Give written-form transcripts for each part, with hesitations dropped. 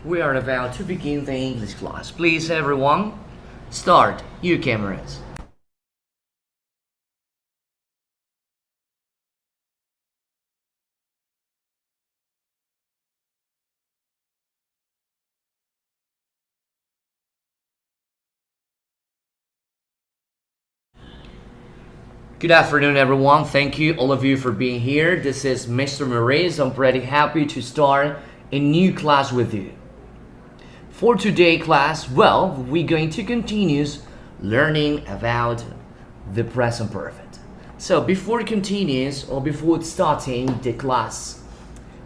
We are about to begin the English class. Please, everyone, start your cameras. Good afternoon, everyone. Thank you, all of you, for being here. This is Mr. Maurice. I'm pretty happy to start a new class with you. For today's class, well, we're going to continue learning about the present perfect. So before starting the class,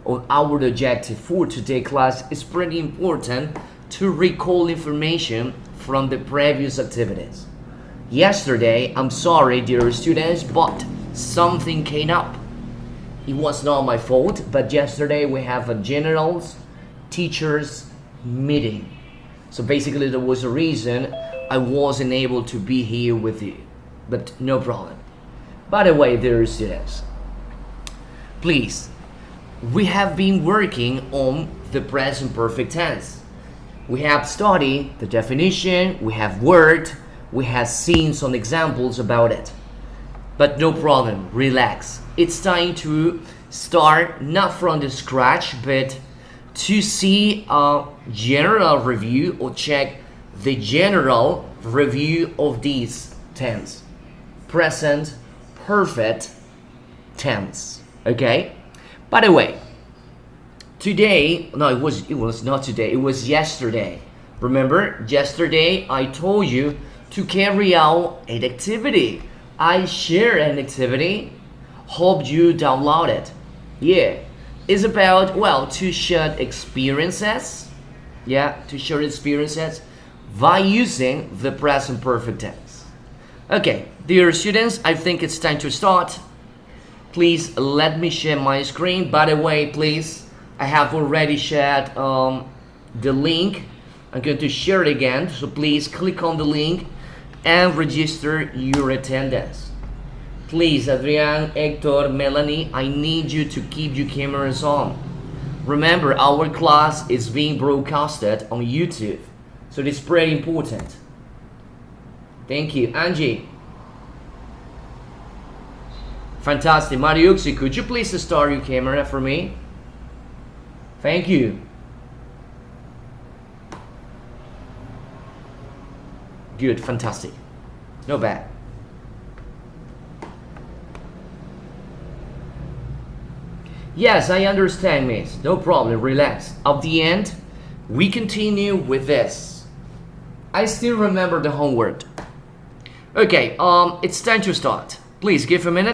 or our objective for today's class, it's pretty important to recall information from the previous activities. Yesterday, I'm sorry, dear students, but something came up. It was not my fault, but yesterday we have a generals teachers meeting. So basically there was a reason I wasn't able to be here with you, but no problem. By the way, dear students, please, we have been working on the present perfect tense. We have studied the definition, we have worked, we have seen some examples about it. But no problem, relax. It's time to start not from the scratch, but to see a general review or check the general review of these tense. Present perfect tense. Okay? By the way, today, no, it was not today, it was yesterday. Remember, yesterday I told you to carry out an activity. I share an activity. Hope you download it. Yeah, it's about, well, to share experiences. Yeah, to share experiences by using the present perfect tense. Okay, dear students, I think it's time to start. Please let me share my screen. By the way, please, I have already shared the link. I'm going to share it again, so please click on the link and register your attendance. Please, Adrian, Hector, Melanie, I need you to keep your cameras on. Remember, our class is being broadcasted on YouTube, so it's pretty important. Thank you. Angie. Fantastic. Mariuxi, could you please start your camera for me? Thank you. Good, fantastic. Not bad. Yes, I understand, miss. No problem, relax. At the end, we continue with this. I still remember the homework. Okay, it's time to start. Please give a minute.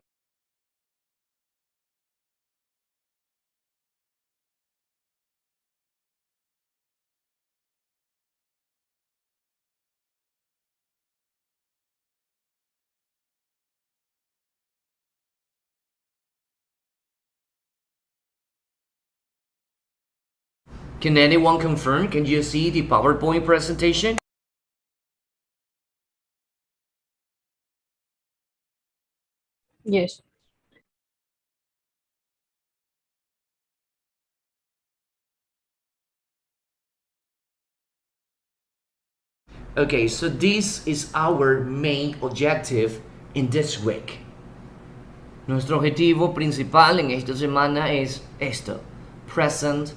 Can anyone confirm? Can you see the PowerPoint presentation? Yes. Okay, so this is our main objective in this week. Nuestro objetivo principal en esta semana es esto. Present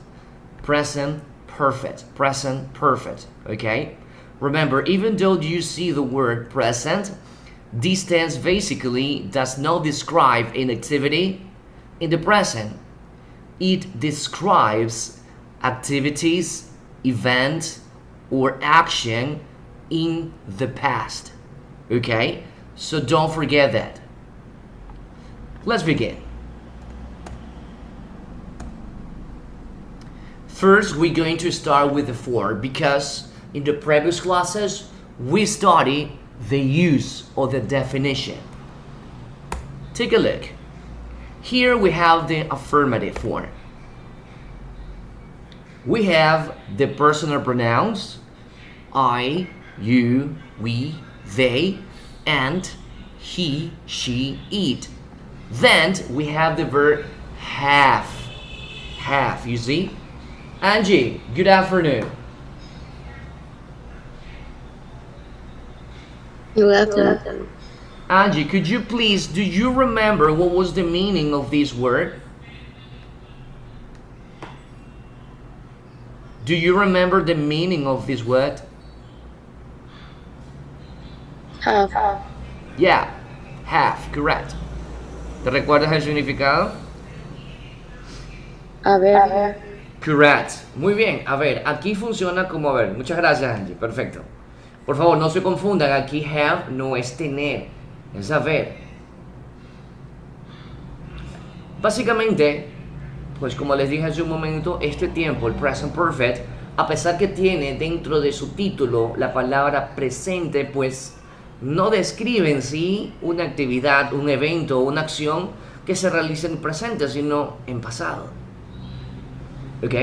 perfect, okay? Remember, even though you see the word present, this tense basically does not describe an activity in the present. It describes activities, events, or action in the past, okay? So don't forget that. Let's begin. First, we're going to start with the for, because in the previous classes, we studied the use or the definition. Take a look. Here we have the affirmative form. We have the personal pronouns, I, you, we, they, and he, she, it. Then we have the verb have, you see? Angie, good afternoon. Good afternoon. Angie, could you please, do you remember what was the meaning of this word? Do you remember the meaning of this word? Have. Yeah, have, correct. ¿Te recuerdas el significado? Haber. Correct. Muy bien. A ver, aquí funciona como, a ver, muchas gracias Angie, perfecto. Por favor, no se confundan, aquí have no es tener, es haber. Básicamente, pues como les dije hace un momento, este tiempo, el present perfect, a pesar que tiene dentro de su título la palabra presente, pues no describe en sí una actividad, un evento o una acción que se realice en presente, sino en pasado. ¿Ok?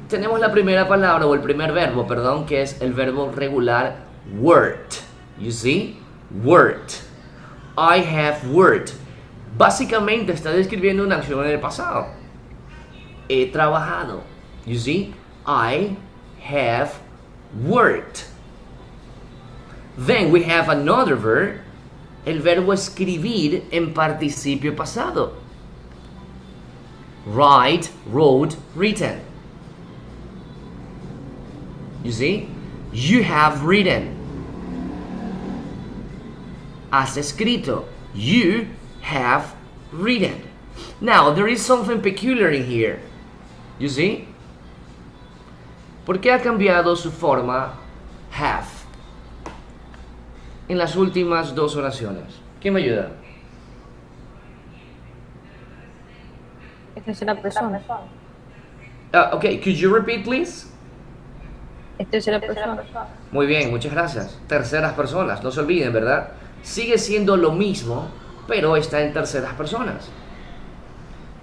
Tenemos la primera palabra o el primer verbo, perdón, que es el verbo regular worked. You see? Worked. I have worked. Básicamente está describiendo una acción en el pasado. He trabajado. You see? I have worked. Then we have another verb, el verbo escribir en participio pasado. Write, wrote, written. You see? You have written. Has escrito. You have written. Now, there is something peculiar in here. You see? ¿Por qué ha cambiado su forma have en las últimas dos oraciones? ¿Quién me ayuda? Es tercera persona. Okay, could you repeat, please? Es tercera persona. Muy bien, muchas gracias. Terceras personas, no se olviden, ¿verdad? Sigue siendo lo mismo, pero está en terceras personas.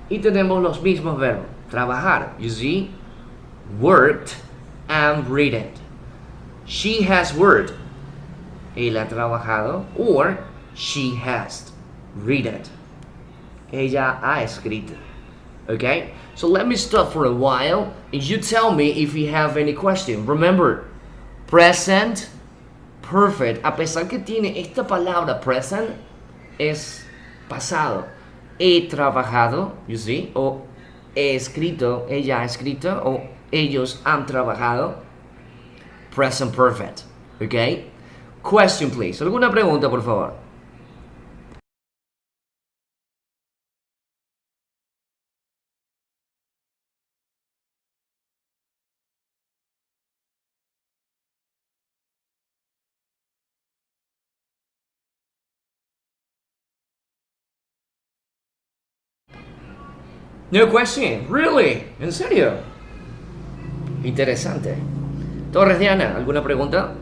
Y tenemos los mismos verbos. Trabajar, you see? Worked and written. She has worked. Él ha trabajado. Or she has written. Ella ha escrito. Okay? So let me stop for a while and you tell me if you have any question. Remember, present perfect, a pesar que tiene esta palabra present, es pasado. He trabajado, you see, o he escrito, ella ha escrito, o ellos han trabajado. Present perfect, okay? Question please. ¿Alguna pregunta, por favor? No question, really, en serio. Interesante. Torres Diana, ¿alguna pregunta?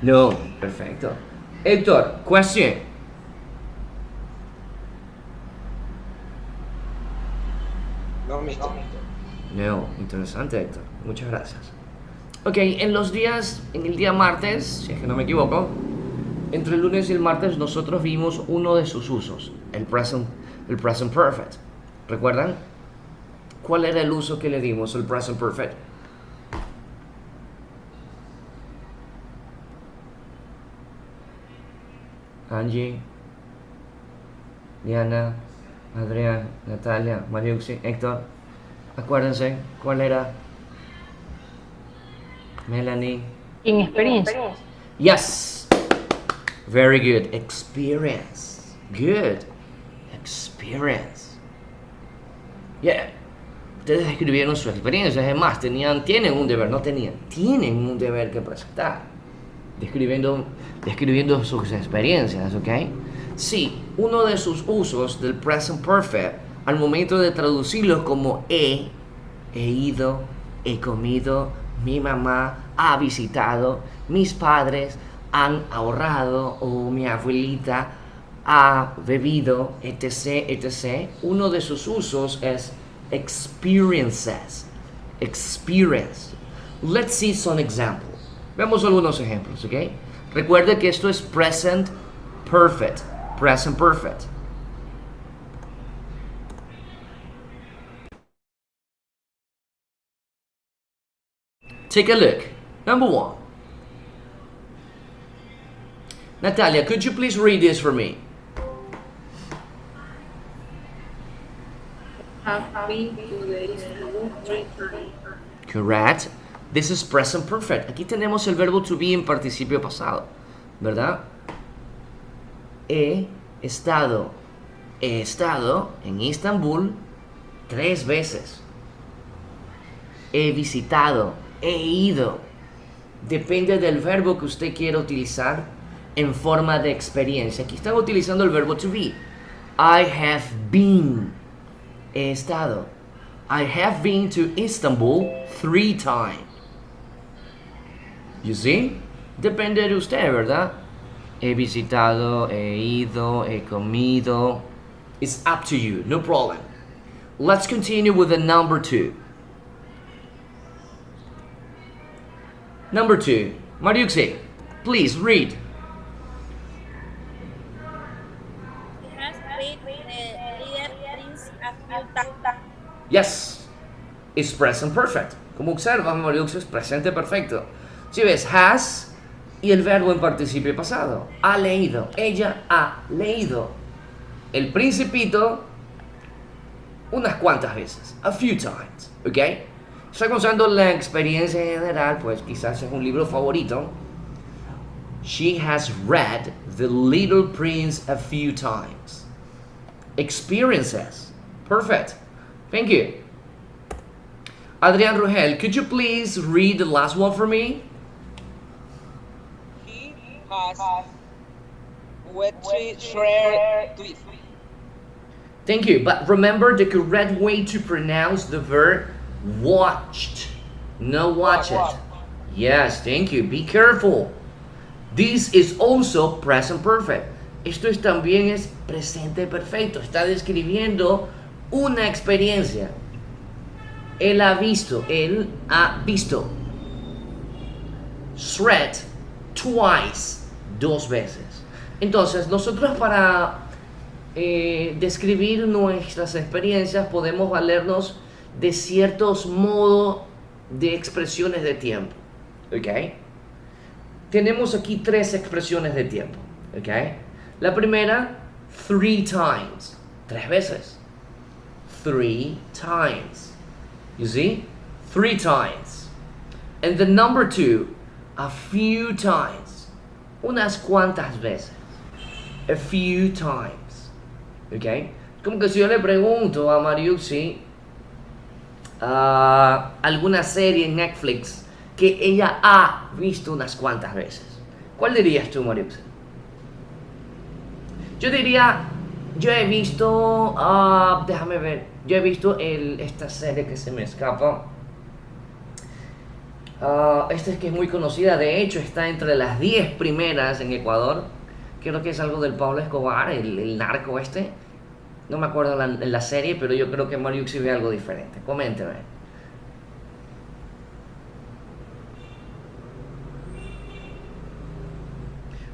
No, perfecto. Héctor, question. No, mister. No, interesante, Héctor. Muchas gracias. Ok, en el día martes, si es que no me equivoco, entre el lunes y el martes nosotros vimos uno de sus usos, el present perfect. ¿Recuerdan? ¿Cuál era el uso que le dimos al present perfect? Angie, Diana, Adrián, Natalia, Mariuxi, Héctor, acuérdense, ¿cuál era? Melanie. Inexperiencia. Yes. Very good. Experience. Good. Experience. Yeah. Ustedes escribieron su experiencia, es más, tienen un deber, no tenían, tienen un deber que presentar. Describiendo sus experiencias, ¿ok? Sí, uno de sus usos del present perfect, al momento de traducirlo como he ido, he comido, mi mamá ha visitado, mis padres han ahorrado o mi abuelita ha bebido, etc., etc. Uno de sus usos es experiences. Experience. Let's see some examples. Veamos algunos ejemplos, ¿ok? Recuerde que esto es present perfect. Present perfect. Take a look. Number 1. Natalia, could you please read this for me? Have been to the Istanbul 3 times. Correct. This is present perfect. Aquí tenemos el verbo to be en participio pasado, ¿verdad? He estado en Estambul 3 veces. He visitado, he ido. Depende del verbo que usted quiera utilizar en forma de experiencia. Aquí están utilizando el verbo to be. I have been. He estado. I have been to Istanbul 3 times. You see? Depende de usted, ¿verdad? He visitado, he ido, he comido. It's up to you, no problem. Let's continue with the number 2. Number 2. Mariuxi, please read. Has been the leader prince a few times. Yes, it's present perfect. Como observas, Mariuxi, es presente perfecto. Si ves, has y el verbo en participio pasado. Ha leído, ella ha leído. El principito unas cuantas veces, a few times, ¿ok? Está usando la experiencia general, pues quizás es un libro favorito. She has read The Little Prince a few times. Experiences. Perfect. Thank you. Adrián Rugel, could you please read the last one for me? He has wetly shred twist. Thank you. But remember the correct way to pronounce the verb watched. No watch it. Yes, thank you. Be careful. This is also present perfect. Esto también es presente perfecto. Está describiendo una experiencia. Él ha visto. Él ha visto. Shred twice. 2 veces. Entonces, nosotros para describir nuestras experiencias podemos valernos de ciertos modos de expresiones de tiempo. ¿Ok? Tenemos aquí 3 expresiones de tiempo. ¿Ok? La primera, 3 times. 3 veces. 3 times. You see? 3 times. And the number 2, a few times. Unas cuantas veces. A few times. ¿Ok? Como que si yo le pregunto a Mariuxi alguna serie en Netflix que ella ha visto unas cuantas veces, ¿cuál dirías tú, Maurice? Yo diría, yo he visto, déjame ver, yo he visto esta serie que se me escapa. Esta es que es muy conocida, de hecho está entre las 10 primeras en Ecuador. Creo que es algo del Pablo Escobar, el narco este. No me acuerdo la serie, pero yo creo que Mariuxi ve algo diferente. Coménteme.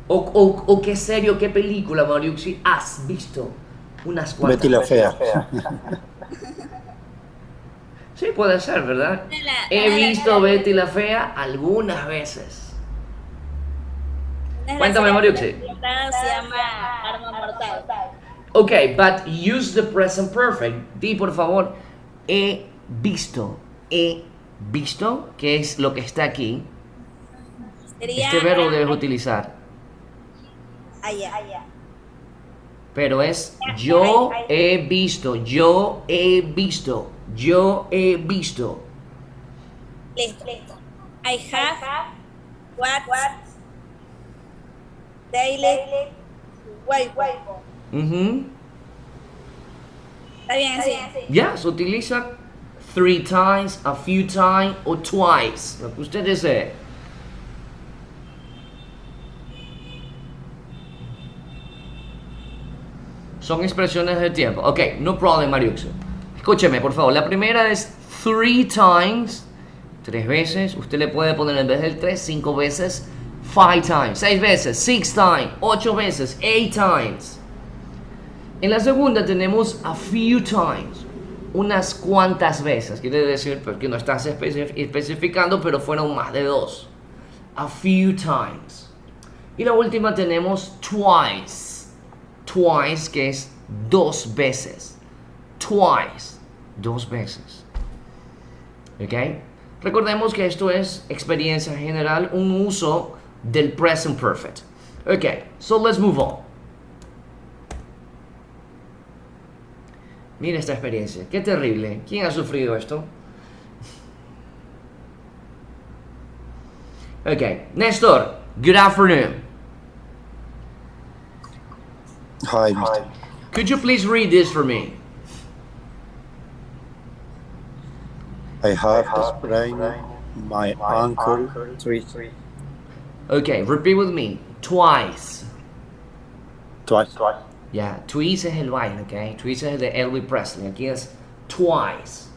O qué serie o qué película, Mariuxi, has visto unas cuantas Betty la veces? Fea. Sí, puede ser, ¿verdad? He visto Betty la Fea algunas veces. Cuéntame, Mariuxi. Se llama Arma Mortal. Okay, but use the present perfect. Di, por favor, he visto. He visto, que es lo que está aquí. Sería Este verbo debes utilizar. allá. Pero es yo he visto, yo he visto, yo he visto. Listo. I have watched daily Weibo. Está bien así. Ya, se utiliza 3 times, a few times o twice. Lo que usted desee. Son expresiones de tiempo. Ok, no problem, Mariuxo. Escúcheme, por favor. La primera es 3 times. 3 veces. Usted le puede poner en vez del 3, 5 veces. 5 times. 6 veces. 6 times. 8 veces. 8 times. En la segunda tenemos a few times. unas cuantas veces. Quiere decir que no estás especificando, pero fueron más de 2. A few times. Y la última tenemos twice. Twice, que es 2 veces. Twice, 2 veces. ¿Ok? Recordemos que esto es experiencia general, un uso del present perfect. Ok, so let's move on. Mira esta experiencia, qué terrible. ¿Quién ha sufrido esto? Ok, Néstor, good afternoon. Hi, Mr. Could you please read this for me? I have sprained my ankle twice. Ok, repeat with me. Twice. Twice. Ya, twice es el baile, ¿ok? Twice es el de Elvis Presley. Aquí es twice.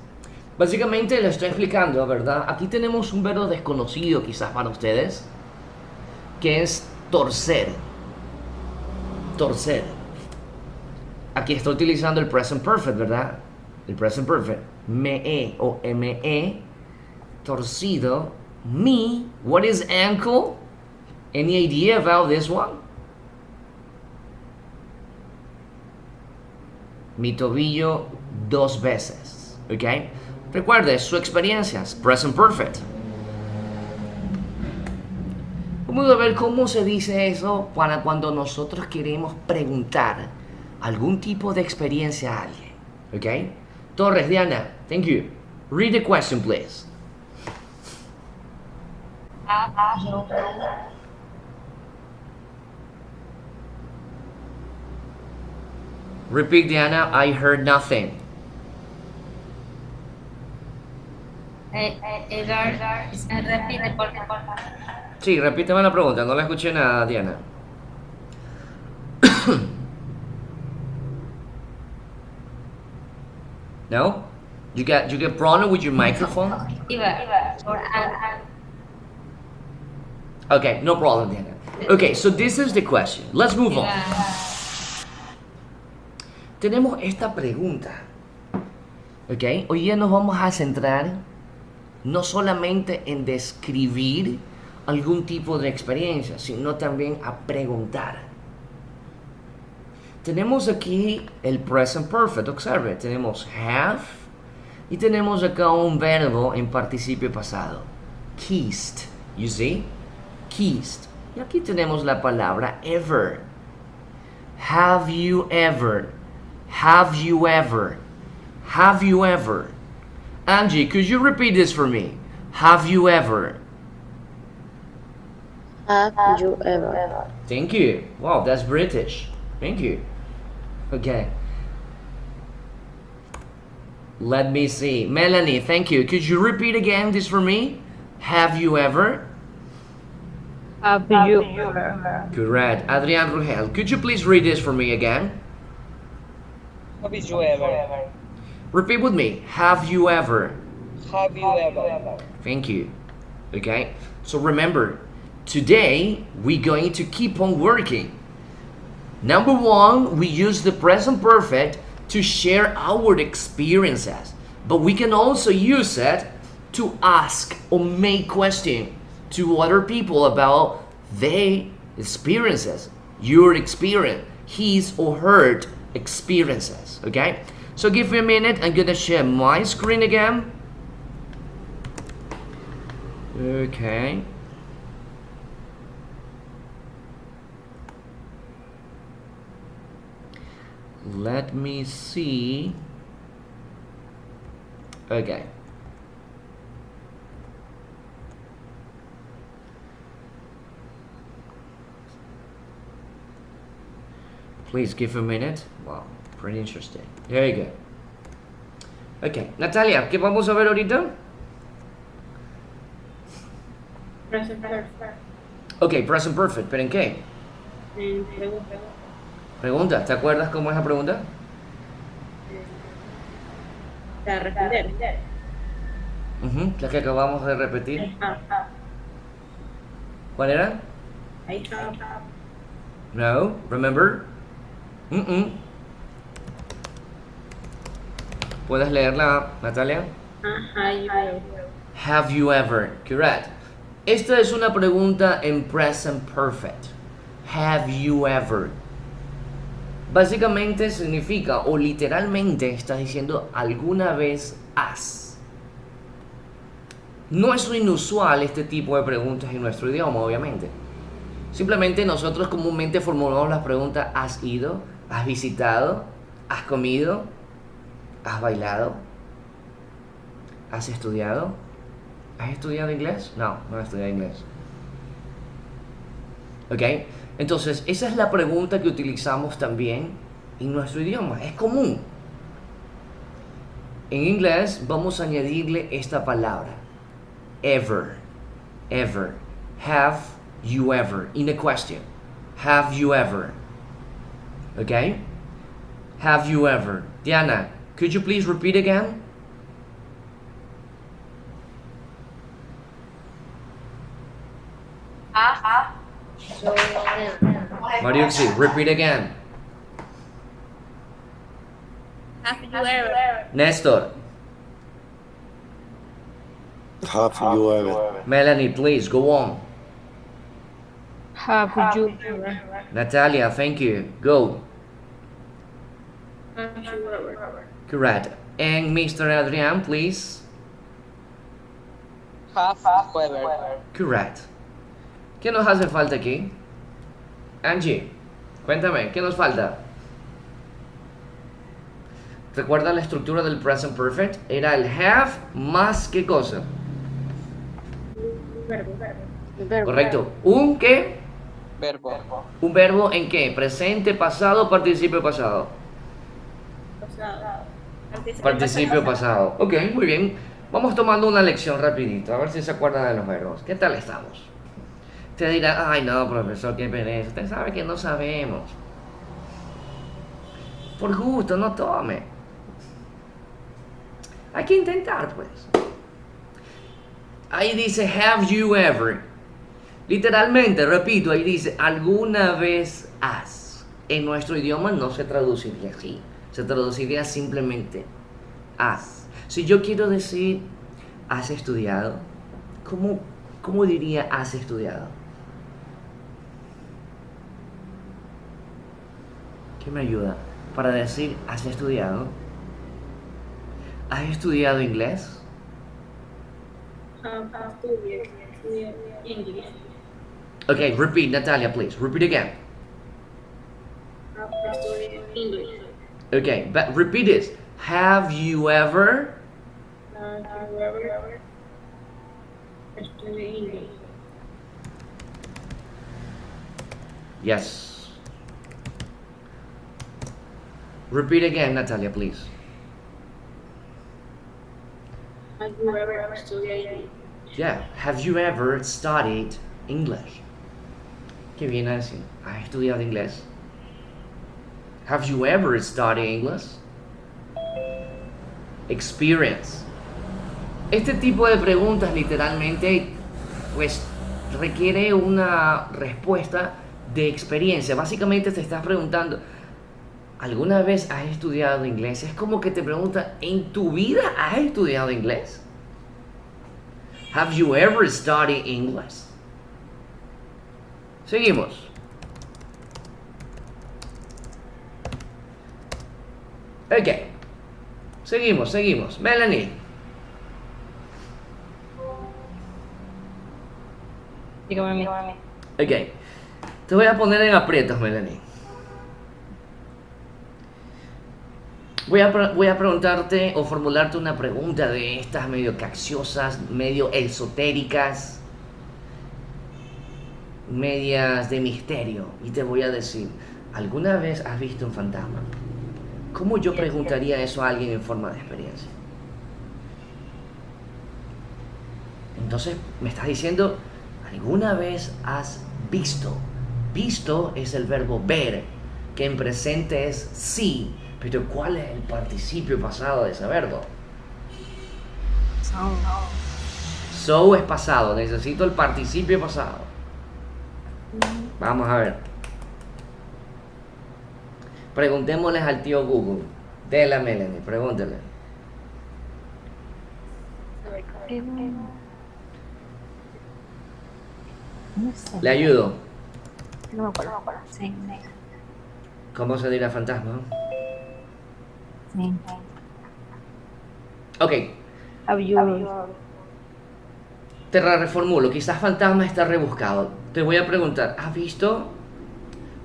Básicamente lo estoy explicando, ¿verdad? Aquí tenemos un verbo desconocido quizás para ustedes, que es torcer. Torcer. Aquí estoy utilizando el present perfect, ¿verdad? El present perfect. Me o me. Torcido. Me. What is ankle? Any idea about this one? Mi tobillo 2 veces. ¿Ok? Recuerde, su experiencia es present perfect. Vamos a ver cómo se dice eso para cuando nosotros queremos preguntar algún tipo de experiencia a alguien. ¿Ok? Torres, Diana, thank you. Read the question, please. Repeat, Diana, I heard nothing. Repite, por favor. Sí, repíteme la pregunta, no la escuché nada, Diana. No? You get problem with your microphone? Okay, no problem, Diana. Okay, so this is the question. Let's move on. Tenemos esta pregunta. Ok, hoy día nos vamos a centrar no solamente en describir algún tipo de experiencia, sino también a preguntar. Tenemos aquí el present perfect, observe, tenemos have y tenemos acá un verbo en participio pasado, kissed, you see, kissed. Y aquí tenemos la palabra ever. Have you ever? Have you ever? Have you ever? Angie, could you repeat this for me? Have you ever? Have you ever? Thank you. Wow, that's British. Thank you. Okay. Let me see. Melanie, thank you. Could you repeat again this for me? Have you ever? Have you ever? Correct. Adrian Rugel, could you please read this for me again? Have you ever? Repeat with me. Have you ever? Have you ever? Thank you. Okay. So remember, today we're going to keep on working. Number 1, we use the present perfect to share our experiences, but we can also use it to ask or make questions to other people about their experiences, your experience, his or her experiences. Okay, so give me a minute. I'm gonna share my screen again. Okay. Let me see. Okay. Please give a minute. Wow, pretty interesting. There you go. Okay, Natalia, ¿qué vamos a ver ahorita? Present perfect. Ok, present perfect, ¿pero en qué? Pregunta. Pregunta, ¿te acuerdas cómo es la pregunta? Para responder. La que acabamos de repetir. ¿Cuál era? Ahí está. No, remember? ¿Puedes leerla, Natalia? Have you ever? Have you ever? Correct. Esta es una pregunta en present perfect. Have you ever? Básicamente significa, o literalmente estás diciendo, ¿alguna vez has? No es inusual este tipo de preguntas en nuestro idioma, obviamente. Simplemente nosotros comúnmente formulamos las preguntas: ¿has ido? ¿Has visitado? ¿Has comido? ¿Has bailado? ¿Has estudiado? ¿Has estudiado inglés? No, no he estudiado inglés. ¿Ok? Entonces, esa es la pregunta que utilizamos también en nuestro idioma. Es común. En inglés vamos a añadirle esta palabra. Ever. Ever. Have you ever? In a question. Have you ever? ¿Ok? Have you ever? Diana, could you please repeat again? Maurice, repeat again. Have you ever? Nestor, Have you ever? Melanie, please go on. Have you ever? Natalia, thank you. Go. Have you ever? Correct. And Mr. Adrian, please. Have you ever? Correct. ¿Qué nos hace falta aquí? Angie, cuéntame, ¿qué nos falta? ¿Recuerda la estructura del present perfect? Era el have más ¿qué cosa? Verbo. Correcto. ¿Un qué? Verbo. ¿Un verbo en qué? ¿Presente, pasado, participio pasado? Pasado. Participio pasado. Ok, muy bien. Vamos tomando una lección rapidito, a ver si se acuerdan de los verbos. ¿Qué tal estamos? Usted dirá, ay no, profesor, qué pereza. Usted sabe que no sabemos. Por gusto, no tome. Hay que intentar, pues. Ahí dice, have you ever? Literalmente, repito, ahí dice, ¿alguna vez has? En nuestro idioma no se traduciría así. Se traduciría simplemente has. Si yo quiero decir, ¿has estudiado? ¿Cómo diría has estudiado? ¿Qué me ayuda? Para decir, ¿has estudiado? ¿Has estudiado inglés? Have studied English. Okay, repeat, Natalia, please. Repeat again. Have studied English. Okay, but repeat this. Have you ever? Have you ever studied English? Yes. Repeat again, Natalia, please. Have you ever studied English? Yeah. Have you ever studied English? Qué bien así. ¿Has estudiado inglés? Have you ever studied English? Experience. Este tipo de preguntas literalmente pues requiere una respuesta de experiencia. Básicamente te estás preguntando, ¿alguna vez has estudiado inglés? Es como que te pregunta, ¿en tu vida has estudiado inglés? Have you ever studied English? Seguimos. Ok. Seguimos. Melanie. Dígame a mí. Ok. Te voy a poner en aprietos, Melanie. Voy a preguntarte o formularte una pregunta de estas medio capciosas, medio esotéricas, medias de misterio. Y te voy a decir, ¿alguna vez has visto un fantasma? ¿Cómo yo preguntaría eso a alguien en forma de experiencia? Entonces me estás diciendo, ¿alguna vez has visto? Visto es el verbo ver, que en presente es sí. Pero ¿cuál es el participio pasado de ese verbo? So es pasado, necesito el participio pasado. Vamos a ver. Preguntémosles al tío Google. De la Melanie, pregúntele. No sé. Le ayudo. No me acuerdo. Sí. ¿Cómo se dirá fantasma? Sí. Ok, Have you te reformulo. Quizás fantasma está rebuscado. Te voy a preguntar, ¿has visto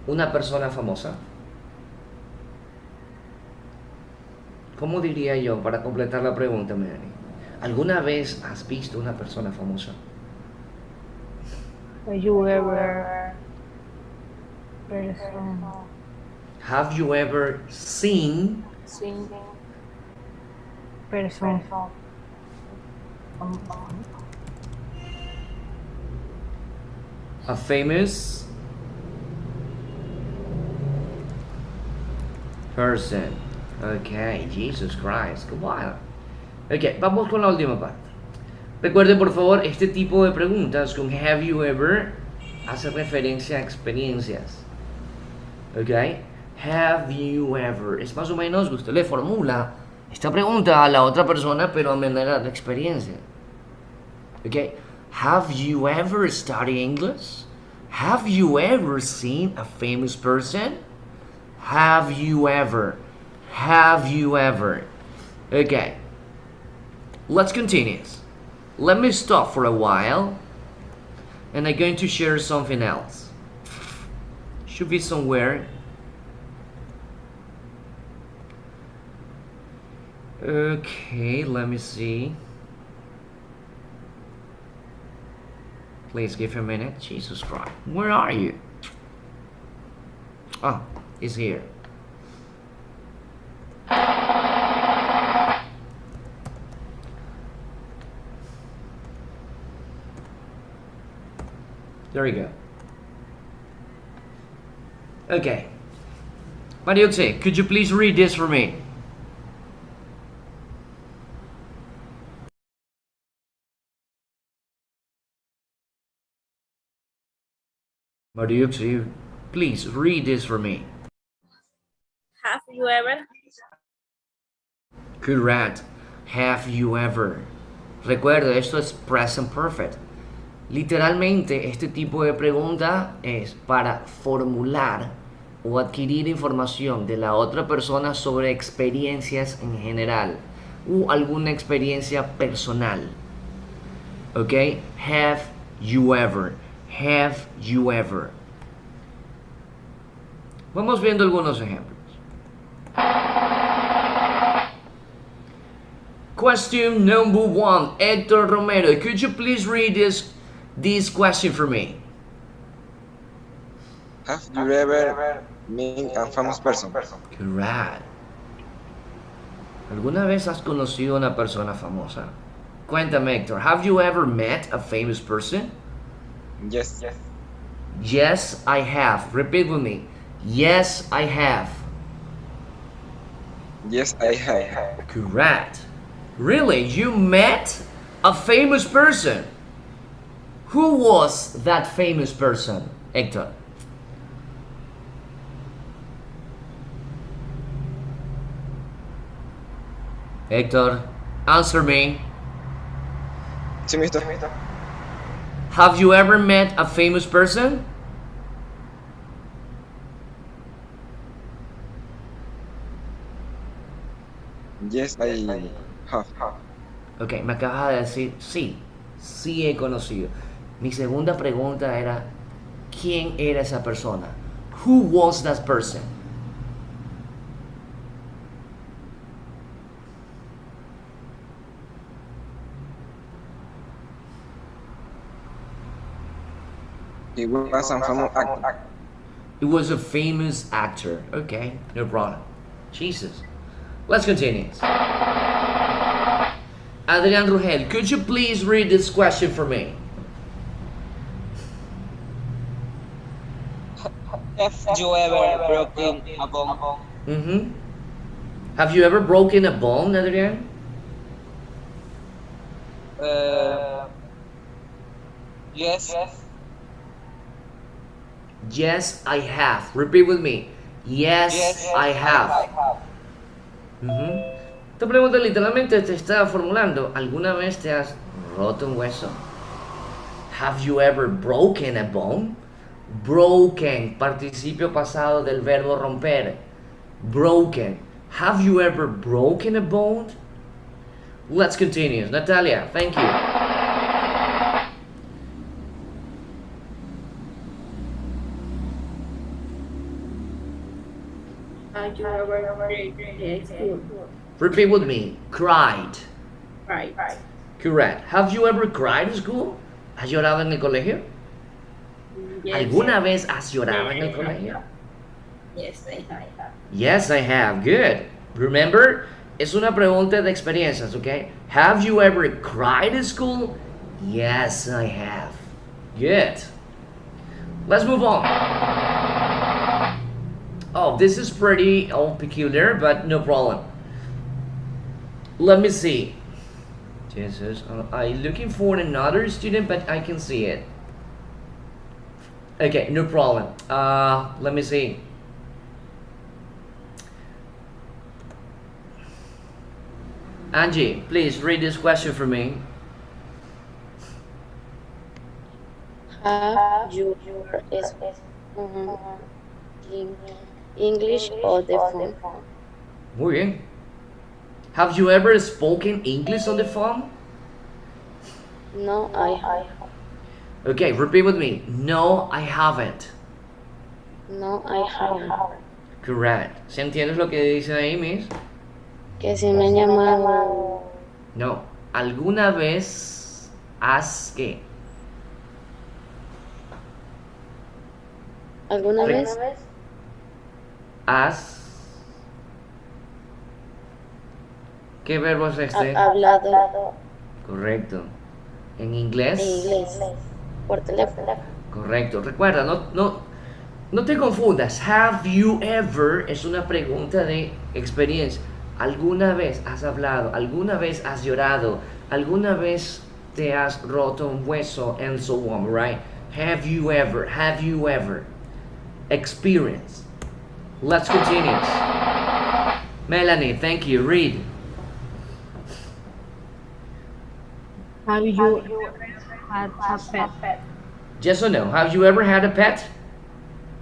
una persona famosa? ¿Cómo diría yo para completar la pregunta, Mary? ¿Alguna vez has visto una persona famosa? have you ever person Have you ever seen person a famous person? Ok, Jesus Christ, qué guay. Ok, vamos con la última parte. Recuerde por favor, este tipo de preguntas con have you ever hace referencia a experiencias. Ok, have you ever es más o menos que usted le formula esta pregunta a la otra persona, pero a manera de experiencia. Ok, have you ever studied English? Have you ever seen a famous person? Have you ever? Have you ever? Okay, let's continue. Let me stop for a while and I'm going to share something else. Should be somewhere. Okay, let me see. Please give a minute. Jesus Christ. Where are you? Oh, it's here. There we go. Okay. Mariucci, could you please read this for me? Mariucci, please read this for me. Have you ever? Correct. Have you ever? Recuerda, esto es present perfect. Literalmente, este tipo de pregunta es para formular o adquirir información de la otra persona sobre experiencias en general o alguna experiencia personal. ¿Ok? Have you ever? Have you ever? Vamos viendo algunos ejemplos. Question number 1, Hector Romero. Could you please read this question for me? Have you ever met a famous person? Correct. ¿Alguna vez has conocido a una persona famosa? Cuéntame, Hector. Have you ever met a famous person? Yes. Yes, I have. Repeat with me. Yes, I have. Yes, I have. Correct. Really? You met a famous person? Who was that famous person, Hector? Hector, answer me. Sí, mister. Have you ever met a famous person? Yes, I have. Ok, me acabas de decir sí, sí he conocido. Mi segunda pregunta era, ¿quién era esa persona? Who was that person? He was a famous actor. It was a famous actor. Okay, no problem. Jesus. Let's continue. Adrian Rugel, could you please read this question for me? Have you ever broken a bone? Mm-hmm. Have you ever broken a bone, Adrian? Yes. Yes, I have. Repeat with me. Yes, I have. Mm-hmm. Esta pregunta literalmente te está formulando, ¿alguna vez te has roto un hueso? Have you ever broken a bone? Broken, participio pasado del verbo romper. Broken. Have you ever broken a bone? Let's continue. Natalia, thank you. Have you ever cried at school? Repeat with me. Cried. Right. Correct. Have you ever cried in school? ¿Has llorado en el colegio? Yes. ¿Alguna vez has llorado en el colegio? Yes, I have. Yes, I have. Good. Remember, es una pregunta de experiencias, okay? Have you ever cried in school? Yes, I have. Good. Let's move on. Oh, this is pretty peculiar, but no problem. Let me see. Jesus, I'm looking for another student, but I can see it. Okay, no problem. Let me see. Angie, please read this question for me. Have you ever in English or the phone? Muy bien. Have you ever spoken English on the phone? No, I have. Okay, repeat with me. No, I haven't. No, I haven't. Correct. ¿Se entiendes lo que dice ahí, Miss? Que si me han llamado. No. ¿Alguna vez has qué? ¿Alguna Sí. vez? Has... ¿Qué verbo es este? Hablado Correcto. ¿En inglés? en inglés por teléfono. Correcto. Recuerda, no te confundas. Have you ever es una pregunta de experiencia. ¿Alguna vez has hablado? ¿Alguna vez has llorado? ¿Alguna vez te has roto un hueso? And so on, right? Have you ever? Have you ever? Experience. Let's continue. Melanie, thank you. Read. Have you had a pet? Yes or no? Have you ever had a pet?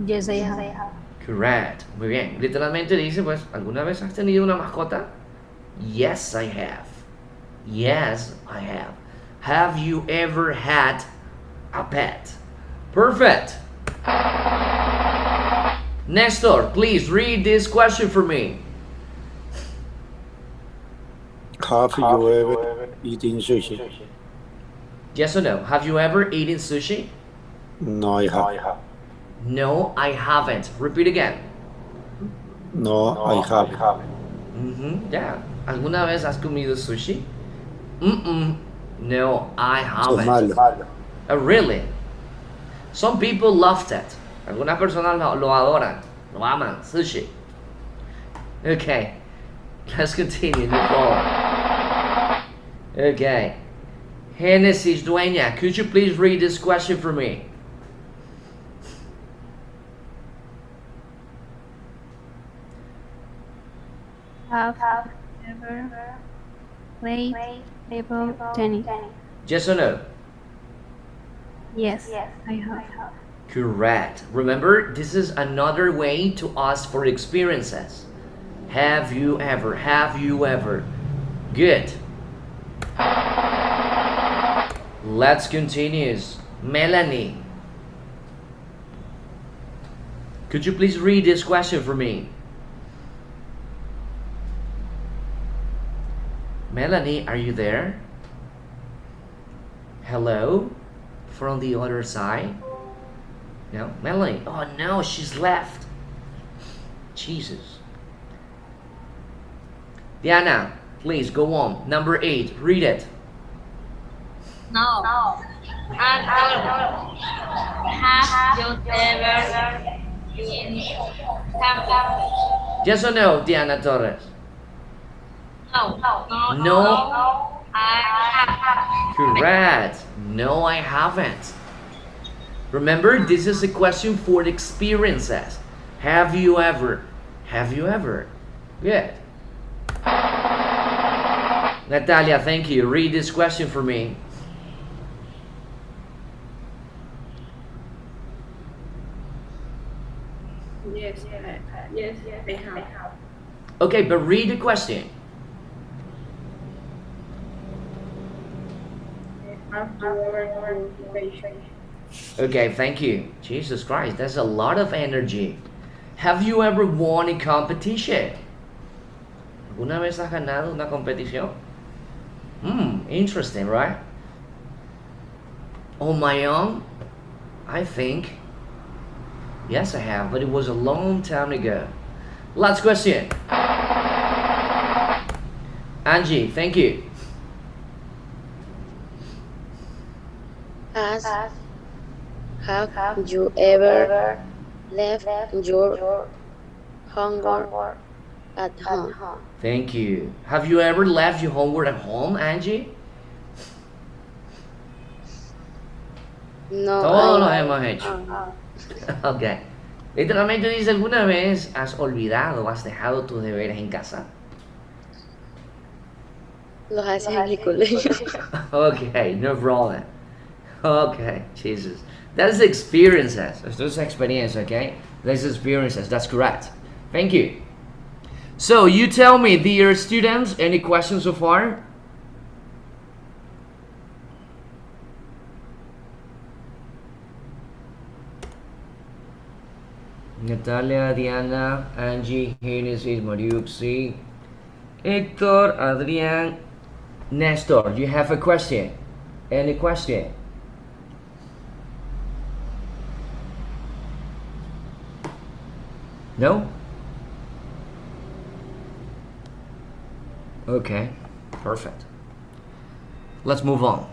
Yes, I have. Correct. Muy bien. Literalmente dice, pues, ¿alguna vez has tenido una mascota? Yes, I have. Yes, I have. Have you ever had a pet? Perfect. Nestor, please read this question for me. Have you ever eaten sushi? Yes or no? Have you ever eaten sushi? No, I have. No, I haven't. Repeat again. No, I haven't. Yeah. ¿Alguna vez has comido sushi? No, I So haven't. malo. Oh, really? Some people love that. Algunas personas lo adoran, lo aman, sushi. Okay, let's continue. No problem. Okay. Genesis Dueña, could you please read this question for me? Have you ever played table tennis? Yes or no? Yes, I have. Correct. Remember, this is another way to ask for experiences. Have you ever? Have you ever? Good. Let's continue. Melanie, could you please read this question for me? Melanie, are you there? Hello? From the other side? No? Melanie? Oh no, she's left. Jesus. Diana, please go on. Number 8, read it. No. Have you ever been camping? Yes or no, Diana Torres? No. No. I have. Correct. No, I haven't. Remember, this is a question for experiences. Have you ever? Have you ever? Good. Natalia, thank you. Read this question for me. Yes, I have. Okay, but read the question. I have to ever motivation. Okay, thank you. Jesus Christ, that's a lot of energy. Have you ever won a competition? ¿Alguna vez has ganado una competición? Interesting, right? On my own, I think. Yes, I have, but it was a long time ago. Last question. Angie, thank you. Have you ever left your homework at home? Thank you. Have you ever left your homework at home, Angie? No, Todos los hemos hecho. Ok. Literalmente dice, ¿alguna vez has olvidado o has dejado tus deberes en casa? los haces en el colegio. Okay, no problem. Okay, Jesus. That's experiences. Esto es experiencia, okay? That's experiences. That's correct. Thank you. So, you tell me, dear students, any questions so far? Natalia, Diana, Angie, Genesis, Mariuxi, Hector, Adrian, Nestor, you have a question? Any question? No? Okay, perfect. Let's move on.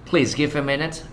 Please give a minute.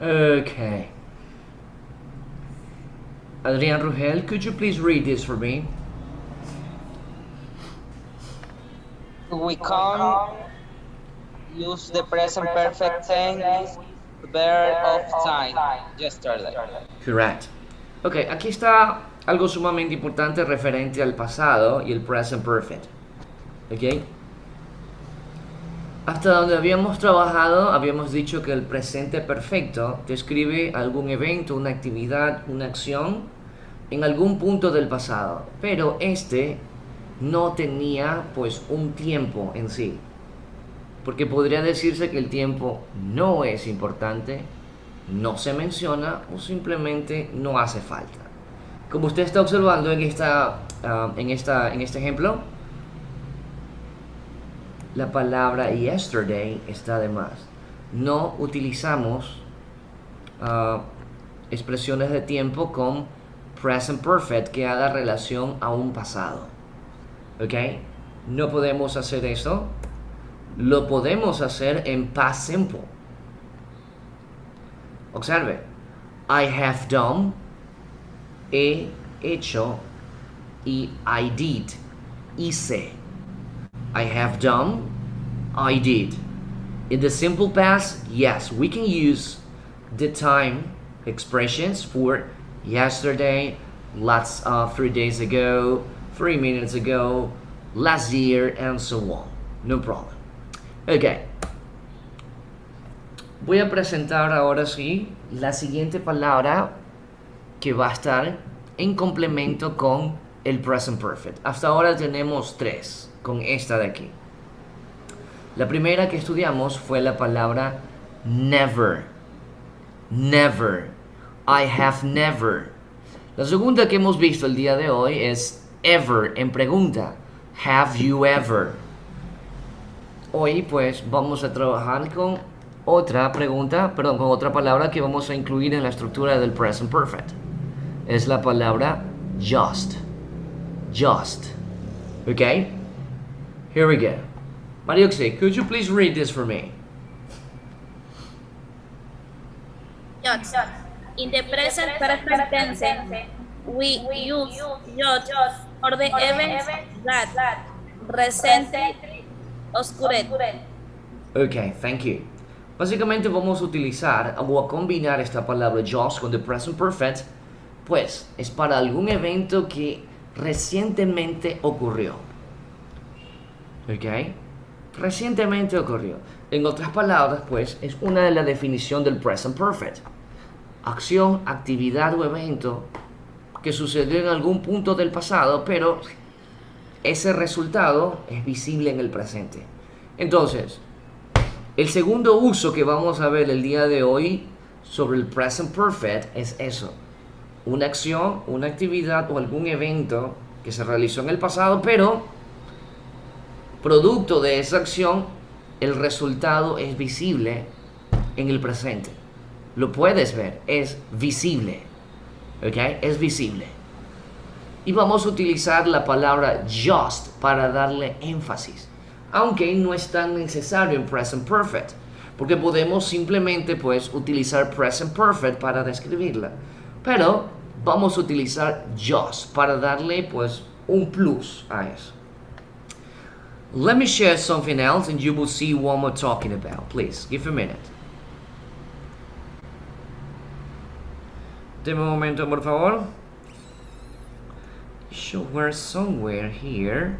Okay. Adrian Rugel, could you please read this for me? We can use the present perfect tense verb of time, yesterday. Correct. Ok, aquí está algo sumamente importante referente al pasado y el present perfect. Ok. Hasta donde habíamos trabajado, habíamos dicho que el presente perfecto describe algún evento, una actividad, una acción en algún punto del pasado. Pero este no tenía pues un tiempo en sí. Porque podría decirse que el tiempo no es importante, no se menciona o simplemente no hace falta. Como usted está observando en este ejemplo, la palabra yesterday está de más. No utilizamos expresiones de tiempo con present perfect que haga relación a un pasado. ¿Ok? No podemos hacer eso. Lo podemos hacer en past simple. Observe. I have done, he hecho, y I did, hice. I have done, I did. In the simple past, yes, we can use the time expressions for yesterday, 3 days ago, 3 minutes ago, last year, and so on. No problem. Ok. Voy a presentar ahora sí la siguiente palabra que va a estar en complemento con el present perfect. Hasta ahora tenemos 3 con esta de aquí. La primera que estudiamos fue la palabra never. Never. I have never. La segunda que hemos visto el día de hoy es ever en pregunta. Have you ever? Hoy pues vamos a trabajar con otra pregunta, perdón, con otra palabra que vamos a incluir en la estructura del present perfect. Es la palabra just. Just. Okay? Here we go. Mariuxi, could you please read this for me? Just. In the present perfect tense, we use just for the events that recently occurred. Okay, thank you. Básicamente vamos a utilizar o a combinar esta palabra just con the present perfect, pues es para algún evento que recientemente ocurrió. Ok, recientemente ocurrió. En otras palabras, pues es una de las definiciones del present perfect. Acción, actividad o evento que sucedió en algún punto del pasado, pero ese resultado es visible en el presente. Entonces, el segundo uso que vamos a ver el día de hoy sobre el present perfect es eso. Una acción, una actividad o algún evento que se realizó en el pasado, pero producto de esa acción, el resultado es visible en el presente. Lo puedes ver, es visible. ¿Ok? Es visible. Y vamos a utilizar la palabra just para darle énfasis. Aunque no es tan necesario en present perfect, porque podemos simplemente pues utilizar present perfect para describirla. Pero vamos a utilizar just para darle pues un plus a eso. Let me share something else and you will see what I'm talking about. Please, give a minute. Deme un momento, por favor. We're somewhere here.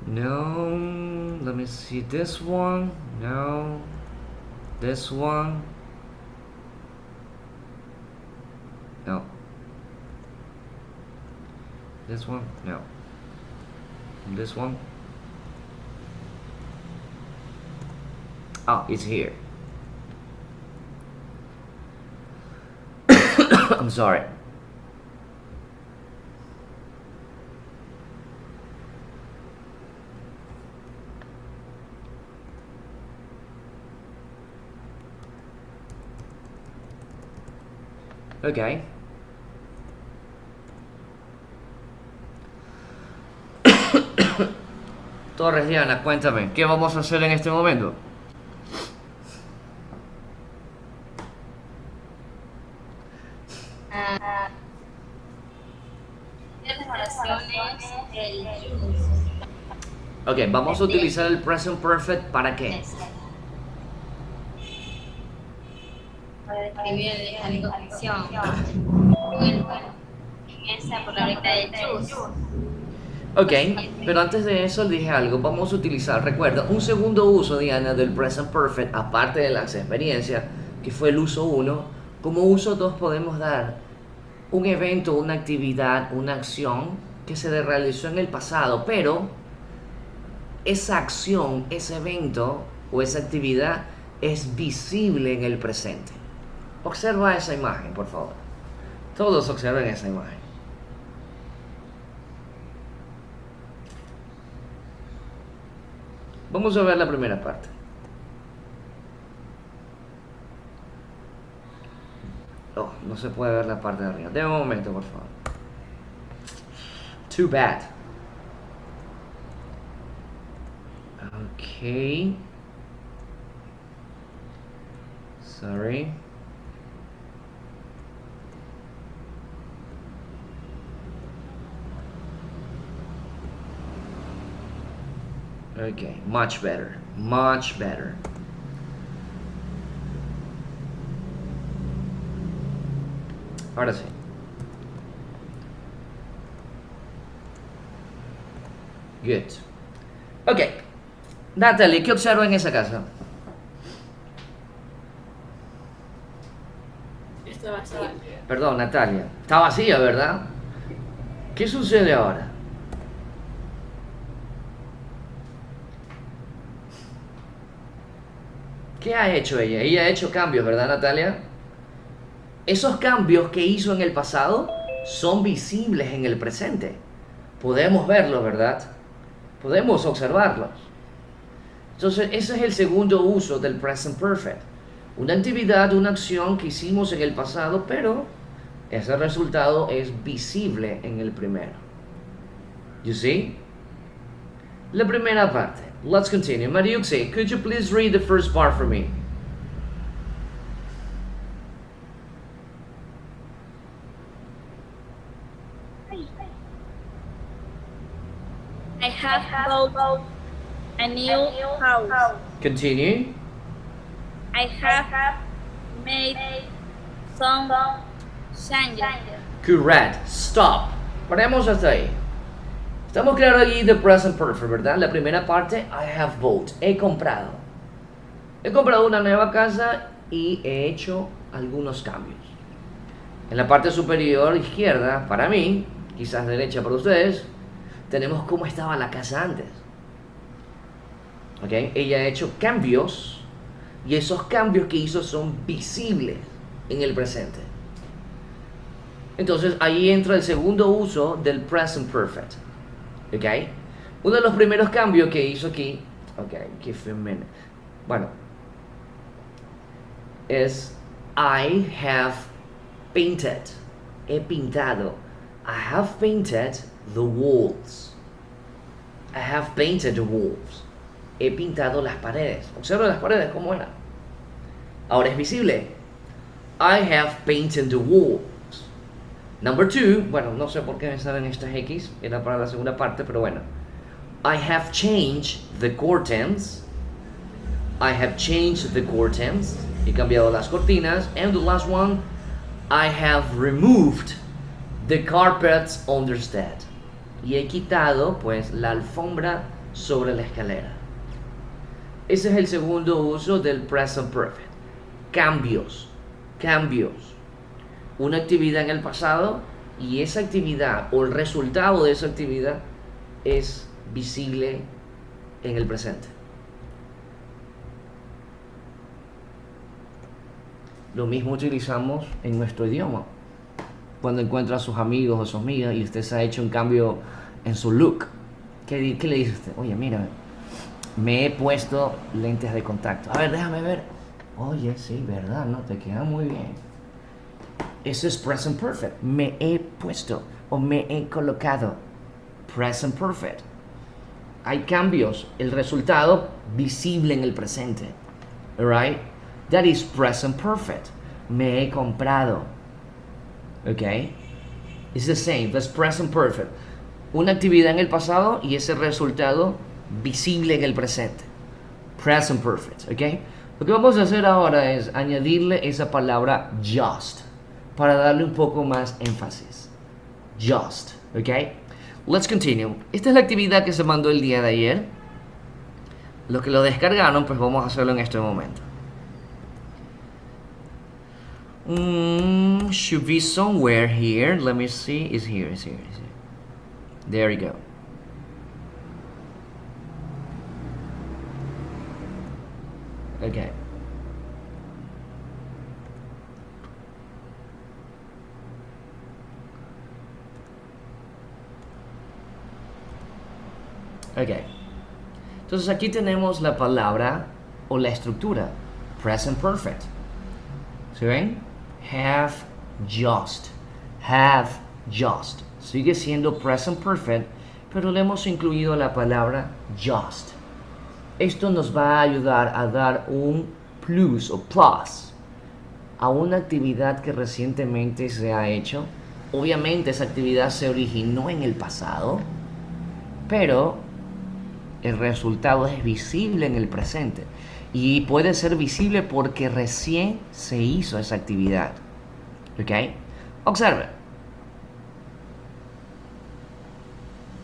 No, let me see this one. No, this one. No. This one? No. This one? Oh, it's here. I'm sorry. Okay. Torres Diana, cuéntame, ¿qué vamos a hacer en este momento? Ok, vamos a utilizar el present perfect ¿para qué? Para describir la acción. Esa por la letra de choose. Ok, pero antes de eso dije algo, vamos a utilizar, recuerda, un segundo uso, Diana, del present perfect, aparte de las experiencias, que fue el uso 1, como uso 2 podemos dar un evento, una actividad, una acción que se realizó en el pasado, pero esa acción, ese evento o esa actividad es visible en el presente. Observa esa imagen, por favor. Todos observen esa imagen. Vamos a ver la primera parte. Oh, no se puede ver la parte de arriba. Deme un momento, por favor. Too bad. Okay. Sorry. Okay, much better. Much better. Ahora sí. Good. Ok. Natalie, ¿qué observo en esa casa? Está vacía. Perdón, Natalia. Está vacía, ¿verdad? ¿Qué sucede ahora? ¿Qué ha hecho ella? Ella ha hecho cambios, ¿verdad, Natalia? Esos cambios que hizo en el pasado son visibles en el presente. Podemos verlos, ¿verdad? Podemos observarlos. Entonces, ese es el segundo uso del present perfect. Una actividad, una acción que hicimos en el pasado, pero ese resultado es visible en el primero. You see? La primera parte. Let's continue. Mariuxi, could you please read the first part for me? I have bought a new house. Continue. I have made some changes. Correct. Stop. Paremos hasta ahí. Estamos claros aquí de present perfect, ¿verdad? La primera parte, I have bought. He comprado. He comprado una nueva casa y he hecho algunos cambios. En la parte superior izquierda, para mí, quizás derecha para ustedes, tenemos cómo estaba la casa antes. ¿Ok? Ella ha hecho cambios y esos cambios que hizo son visibles en el presente. Entonces ahí entra el segundo uso del present perfect. ¿Ok? Uno de los primeros cambios que hizo aquí, ok, give me a minute. Bueno, es I have painted. He pintado. I have painted the walls. I have painted the walls. He pintado las paredes. Observa las paredes cómo eran. Ahora es visible. I have painted the walls. Number 2, bueno, no sé por qué me salen estas X, era para la segunda parte, pero bueno. I have changed the curtains. I have changed the curtains. He cambiado las cortinas. And the last one, I have removed the carpets on the steps. Y he quitado, pues, la alfombra sobre la escalera. Ese es el segundo uso del present perfect. Cambios. Cambios. Una actividad en el pasado y esa actividad o el resultado de esa actividad es visible en el presente. Lo mismo utilizamos en nuestro idioma. Cuando encuentra a sus amigos o sus amigas y usted se ha hecho un cambio en su look, ¿qué le dice usted? Oye, mira, me he puesto lentes de contacto. A ver, déjame ver. Oye, sí, verdad, ¿no? Te queda muy bien. Eso es present perfect. Me he puesto o me he colocado. Present perfect. Hay cambios. El resultado visible en el presente. Alright? That is present perfect. Me he comprado. Okay? It's the same. That's present perfect. Una actividad en el pasado y ese resultado visible en el presente. Present perfect. Okay? Lo que vamos a hacer ahora es añadirle esa palabra just para darle un poco más énfasis. Just. Okay? Let's continue. Esta es la actividad que se mandó el día de ayer. Los que lo descargaron, pues vamos a hacerlo en este momento. Should be somewhere here. Let me see. It's here. There you go. Okay. Okay. Entonces aquí tenemos la palabra o la estructura. Present perfect. ¿Se ven? Have just. Have just. Sigue siendo present perfect, pero le hemos incluido la palabra just. Esto nos va a ayudar a dar un plus o plus a una actividad que recientemente se ha hecho. Obviamente esa actividad se originó en el pasado, pero el resultado es visible en el presente. Y puede ser visible porque recién se hizo esa actividad. ¿Ok? Observe.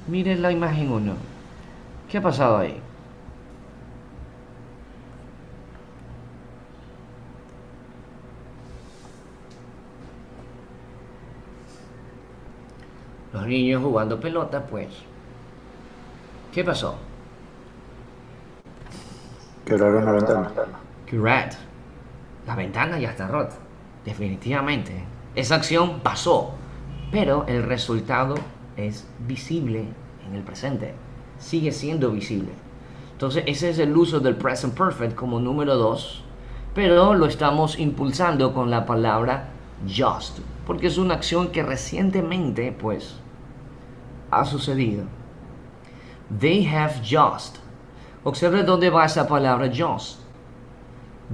Miren la imagen 1. ¿Qué ha pasado ahí? Los niños jugando pelota, pues. ¿Qué pasó? Quebraron la ventana. Correct. La ventana ya está rota. Definitivamente. Esa acción pasó, pero el resultado es visible en el presente. Sigue siendo visible. Entonces, ese es el uso del present perfect como número 2, pero lo estamos impulsando con la palabra just, porque es una acción que recientemente, pues, ha sucedido. They have just. Observe dónde va esa palabra just.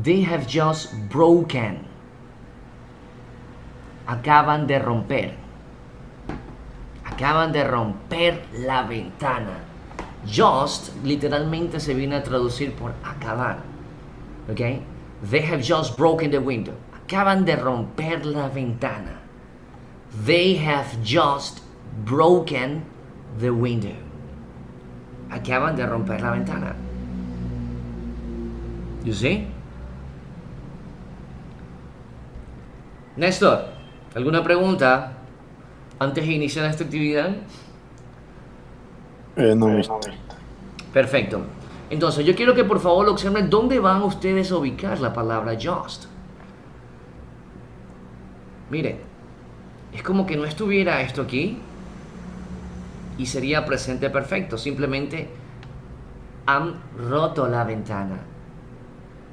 They have just broken. Acaban de romper. Acaban de romper la ventana. Just literalmente se viene a traducir por acabar. ¿Ok? They have just broken the window. Acaban de romper la ventana. They have just broken the window. Acaban de romper la ventana. You see? Néstor, ¿alguna pregunta antes de iniciar esta actividad? No, mister. Perfecto. Entonces, yo quiero que por favor observen dónde van ustedes a ubicar la palabra just. Miren, es como que no estuviera esto aquí y sería presente perfecto. Simplemente han roto la ventana.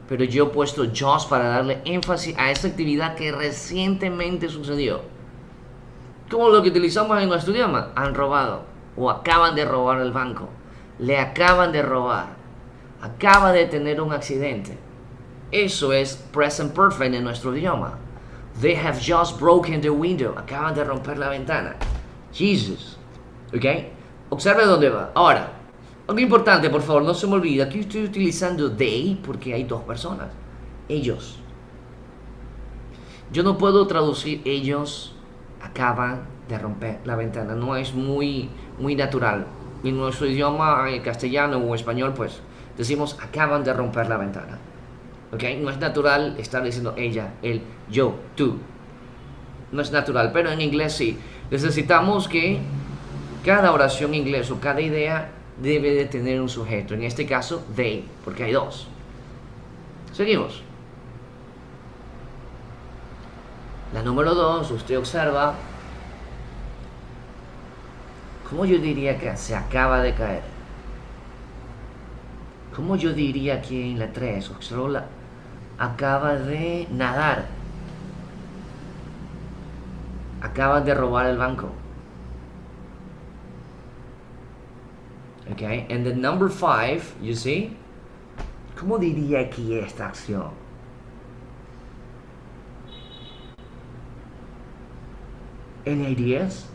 Pero yo he puesto just para darle énfasis a esa actividad que recientemente sucedió. Como lo que utilizamos en nuestro idioma. Han robado o acaban de robar el banco. Le acaban de robar. Acaba de tener un accidente. Eso es present perfect en nuestro idioma. They have just broken the window. Acaban de romper la ventana. Jesus. ¿Ok? Observe dónde va. Ahora, algo importante, por favor, no se me olvide. Aquí estoy utilizando they porque hay dos personas. Ellos. Yo no puedo traducir ellos acaban de romper la ventana. No es muy natural. En nuestro idioma, en castellano o español, pues decimos acaban de romper la ventana. ¿Ok? No es natural estar diciendo ella, él, yo, tú. No es natural, pero en inglés sí. Necesitamos que cada oración en inglés o cada idea debe de tener un sujeto. En este caso, they, porque hay dos. Seguimos. La número 2, usted observa. ¿Cómo yo diría que se acaba de caer? ¿Cómo yo diría aquí en la 3? Observo la... Acaba de nadar. Acaban de robar el banco. Okay, and the number 5, you see? ¿Cómo diría aquí esta acción? Any ideas?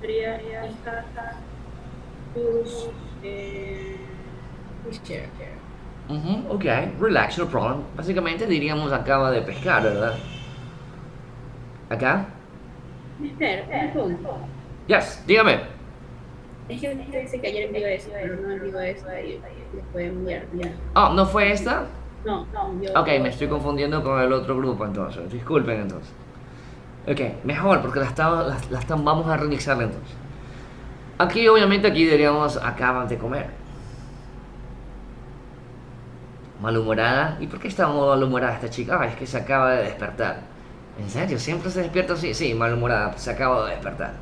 Sería estar tus Ok, relax, no problem. Básicamente diríamos acaba de pescar, ¿verdad? ¿Acá? Mister, un punto. Yes, dígame. Es que usted dice que ayer envió eso, pero no envió esta y después enviar. Ya. Oh, ¿no fue esta? No, yo. Ok, me estoy confundiendo con el otro grupo entonces. Disculpen entonces. Ok, mejor porque vamos a reiniciarla entonces. Aquí obviamente aquí diríamos acaban de comer. Malhumorada. ¿Y por qué está malhumorada esta chica? Ah, es que se acaba de despertar. ¿En serio? ¿Siempre se despierta así? Sí, malhumorada. Se acaba de despertar.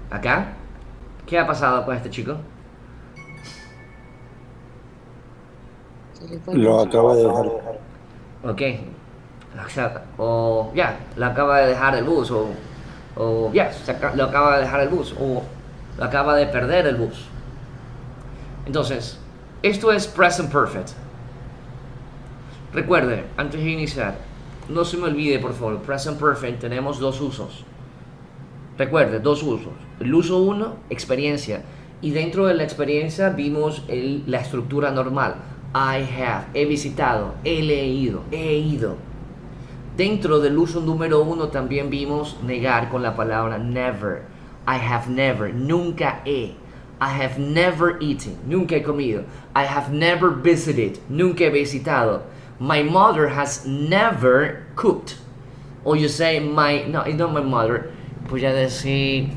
¿Acá? ¿Qué ha pasado con este chico? Lo acaba de dejar. Ok. O ya, lo acaba de dejar el bus. O ya, lo acaba de dejar el bus. O lo acaba de perder el bus. Entonces, esto es present perfect. Recuerde, antes de iniciar, no se me olvide por favor, present perfect tenemos dos usos. Recuerde, dos usos. El uso 1, experiencia. Y dentro de la experiencia vimos la estructura normal. I have, he visitado, he leído, he ido. Dentro del uso número 1 también vimos negar con la palabra never. I have never, nunca he. I have never eaten, nunca he comido. I have never visited, nunca he visitado. My mother has never cooked. Or you say no, it's not my mother. Voy a decir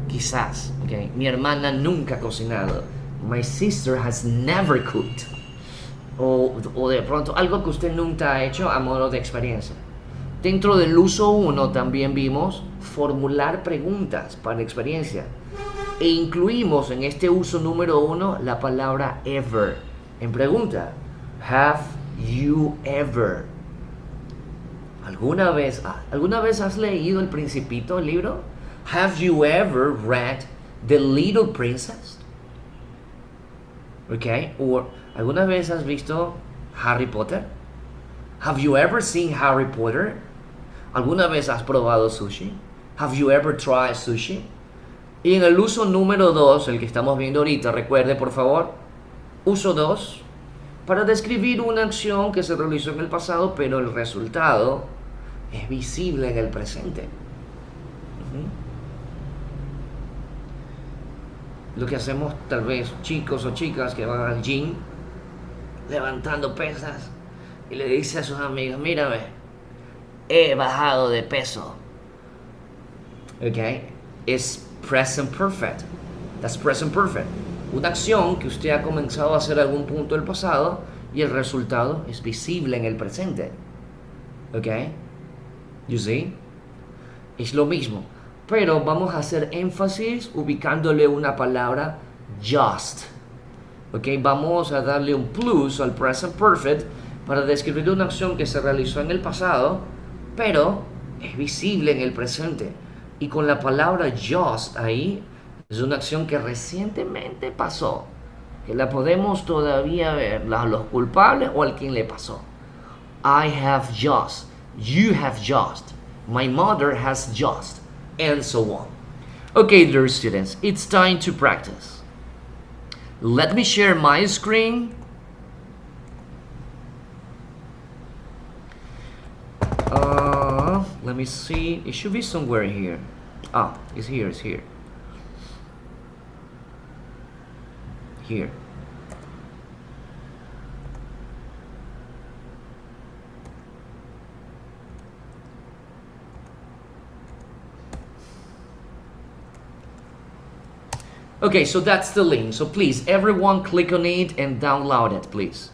quizás, okay. Mi hermana nunca ha cocinado. My sister has never cooked. o de pronto algo que usted nunca ha hecho a modo de experiencia. Dentro del uso 1 también vimos formular preguntas para experiencia. E incluimos en este uso número 1 la palabra ever en pregunta. Have you ever? ¿Alguna vez has leído El Principito, el libro? Have you ever read The Little Princess? Okay, o ¿alguna vez has visto Harry Potter? Have you ever seen Harry Potter? ¿Alguna vez has probado sushi? Have you ever tried sushi? Y en el uso número 2, el que estamos viendo ahorita, recuerde por favor, uso 2, para describir una acción que se realizó en el pasado, pero el resultado es visible en el presente. Lo que hacemos tal vez chicos o chicas que van al gym levantando pesas y le dice a sus amigos, mírame, he bajado de peso. Ok, es present perfect. That's present perfect. Una acción que usted ha comenzado a hacer a algún punto del pasado y el resultado es visible en el presente. Ok, you see, es lo mismo, pero vamos a hacer énfasis ubicándole una palabra just. Ok, vamos a darle un plus al present perfect para describir una acción que se realizó en el pasado, pero es visible en el presente. Y con la palabra just ahí, es una acción que recientemente pasó, que la podemos todavía ver, los culpables o al quien le pasó. I have just, you have just, my mother has just, and so on. Okay, dear students, it's time to practice. Let me share my screen. Let me see. It should be somewhere here. Ah, it's here. It's here. Here. Okay, so that's the link. So please, everyone click on it and download it, please.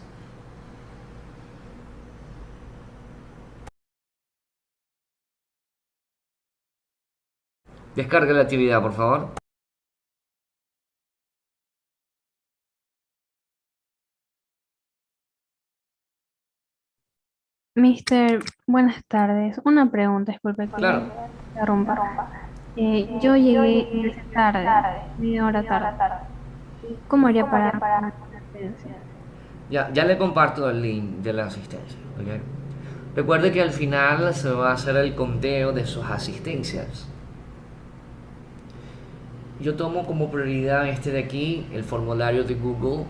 Descargue la actividad, por favor. Mister, buenas tardes. Una pregunta, disculpe que Claro. le interrumpa. Yo llegué tarde, media hora tarde. ¿Cómo haría para la asistencia? Ya le comparto el link de la asistencia, ¿ok? Recuerde que al final se va a hacer el conteo de sus asistencias. Yo tomo como prioridad este de aquí, el formulario de Google,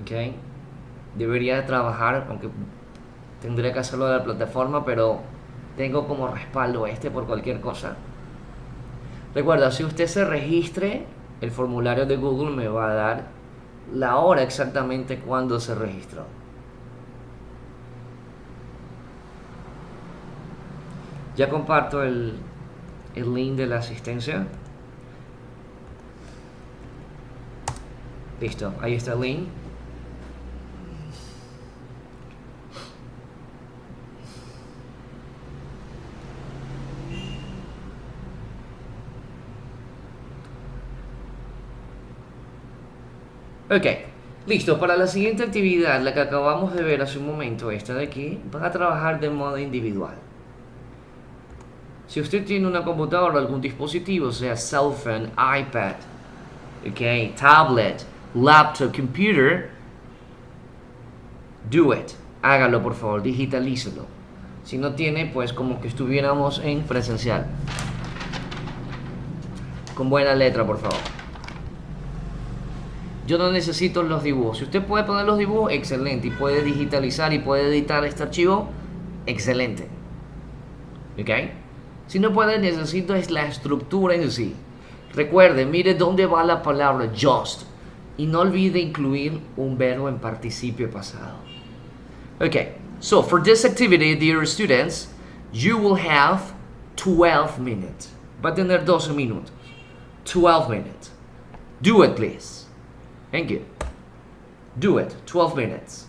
¿ok? Debería trabajar, aunque tendría que hacerlo de la plataforma, pero tengo como respaldo este por cualquier cosa. Recuerda, si usted se registre, el formulario de Google me va a dar la hora exactamente cuando se registró. Ya comparto el link de la asistencia. Listo, ahí está el link. Ok, listo. Para la siguiente actividad, la que acabamos de ver hace un momento, esta de aquí, van a trabajar de modo individual. Si usted tiene una computadora o algún dispositivo, sea cell phone, iPad, okay, tablet, laptop, computer, do it. Hágalo, por favor, digitalícelo. Si no tiene, pues como que estuviéramos en presencial. Con buena letra, por favor. Yo no necesito los dibujos. Si usted puede poner los dibujos, excelente. Y puede digitalizar y puede editar este archivo, excelente. ¿Ok? Si no puede, necesito es la estructura en sí. Recuerde, mire dónde va la palabra just. Y no olvide incluir un verbo en participio pasado. Okay, so for this activity, dear students, you will have 12 minutes. Va a tener 12 minutos. 12 minutes. Do it, please. Thank you. Do it. 12 minutes.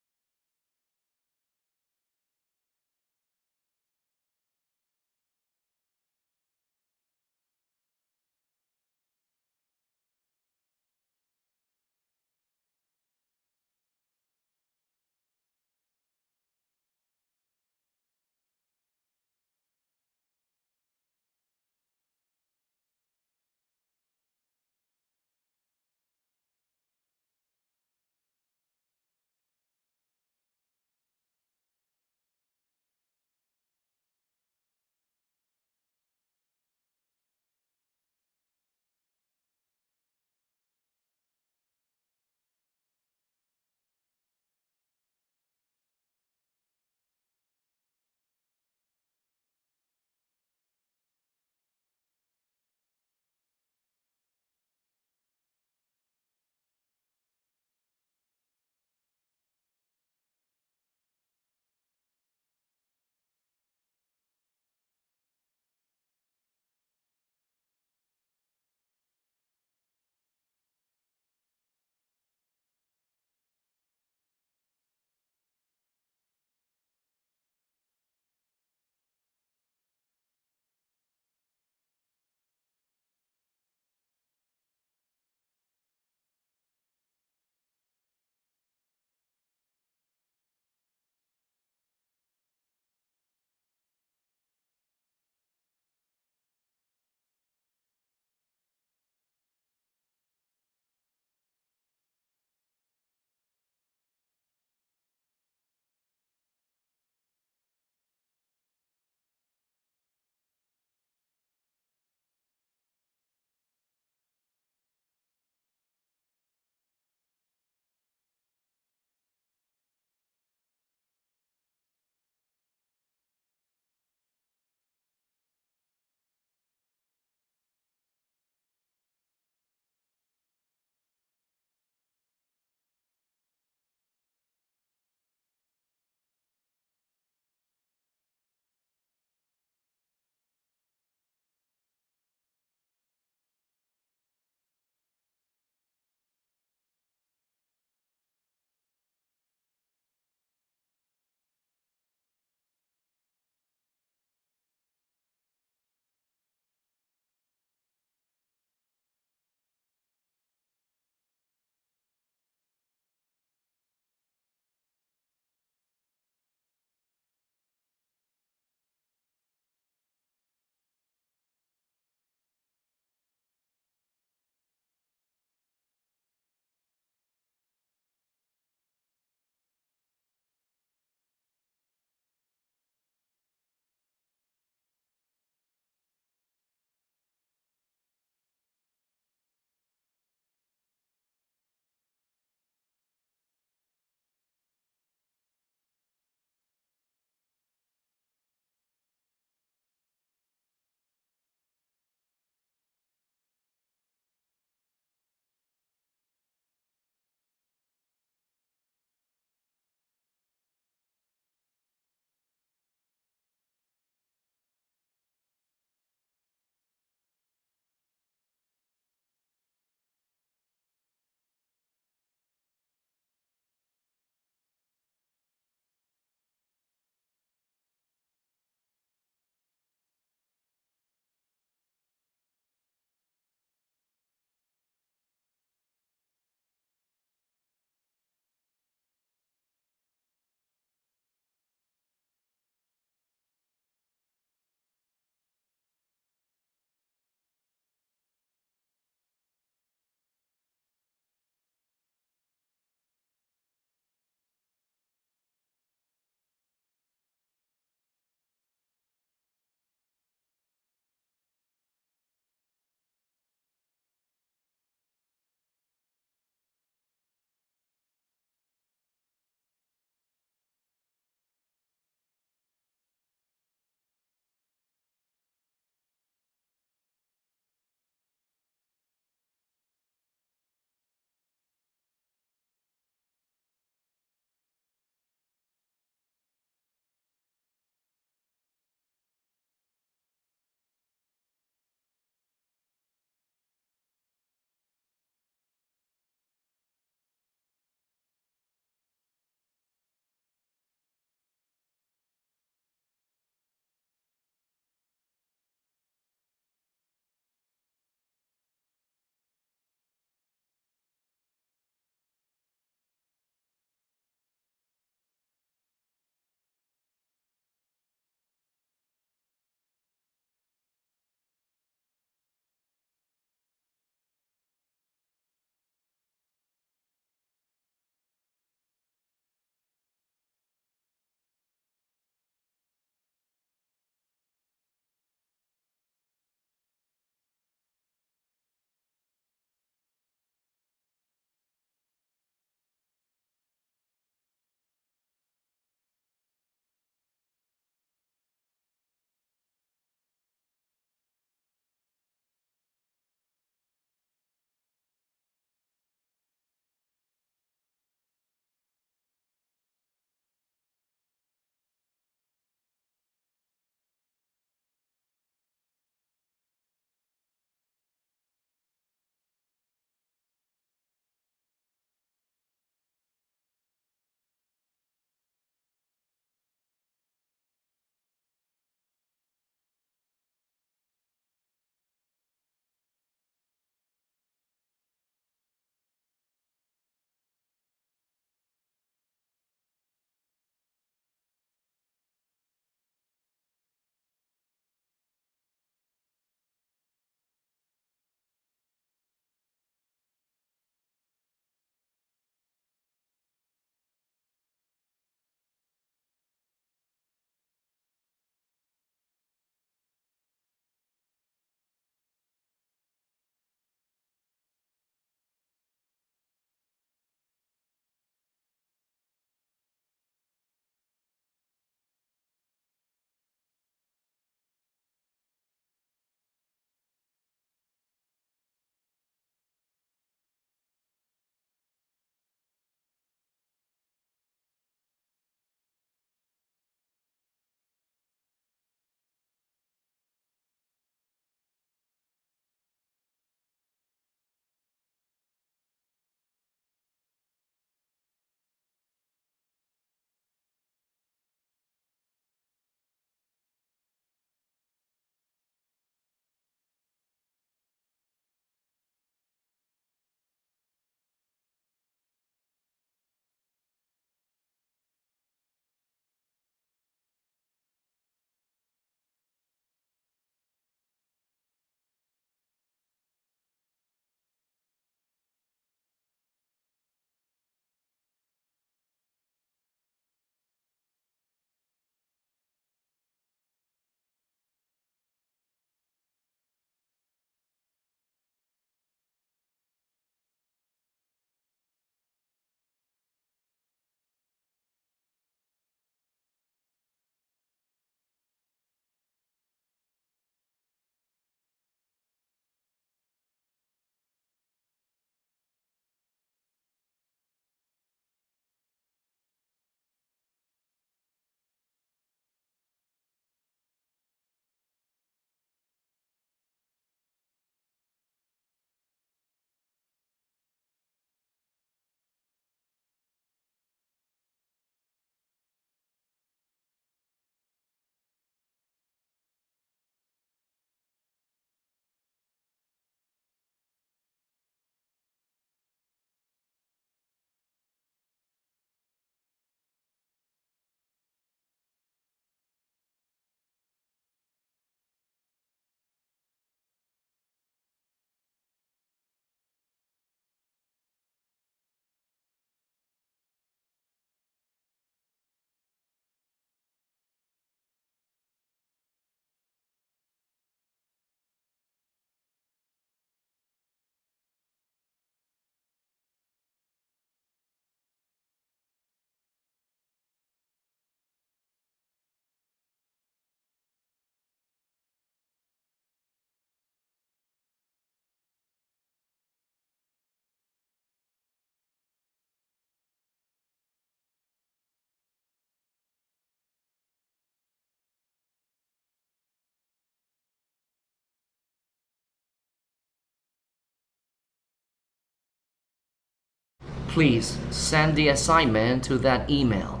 please send the assignment to that email.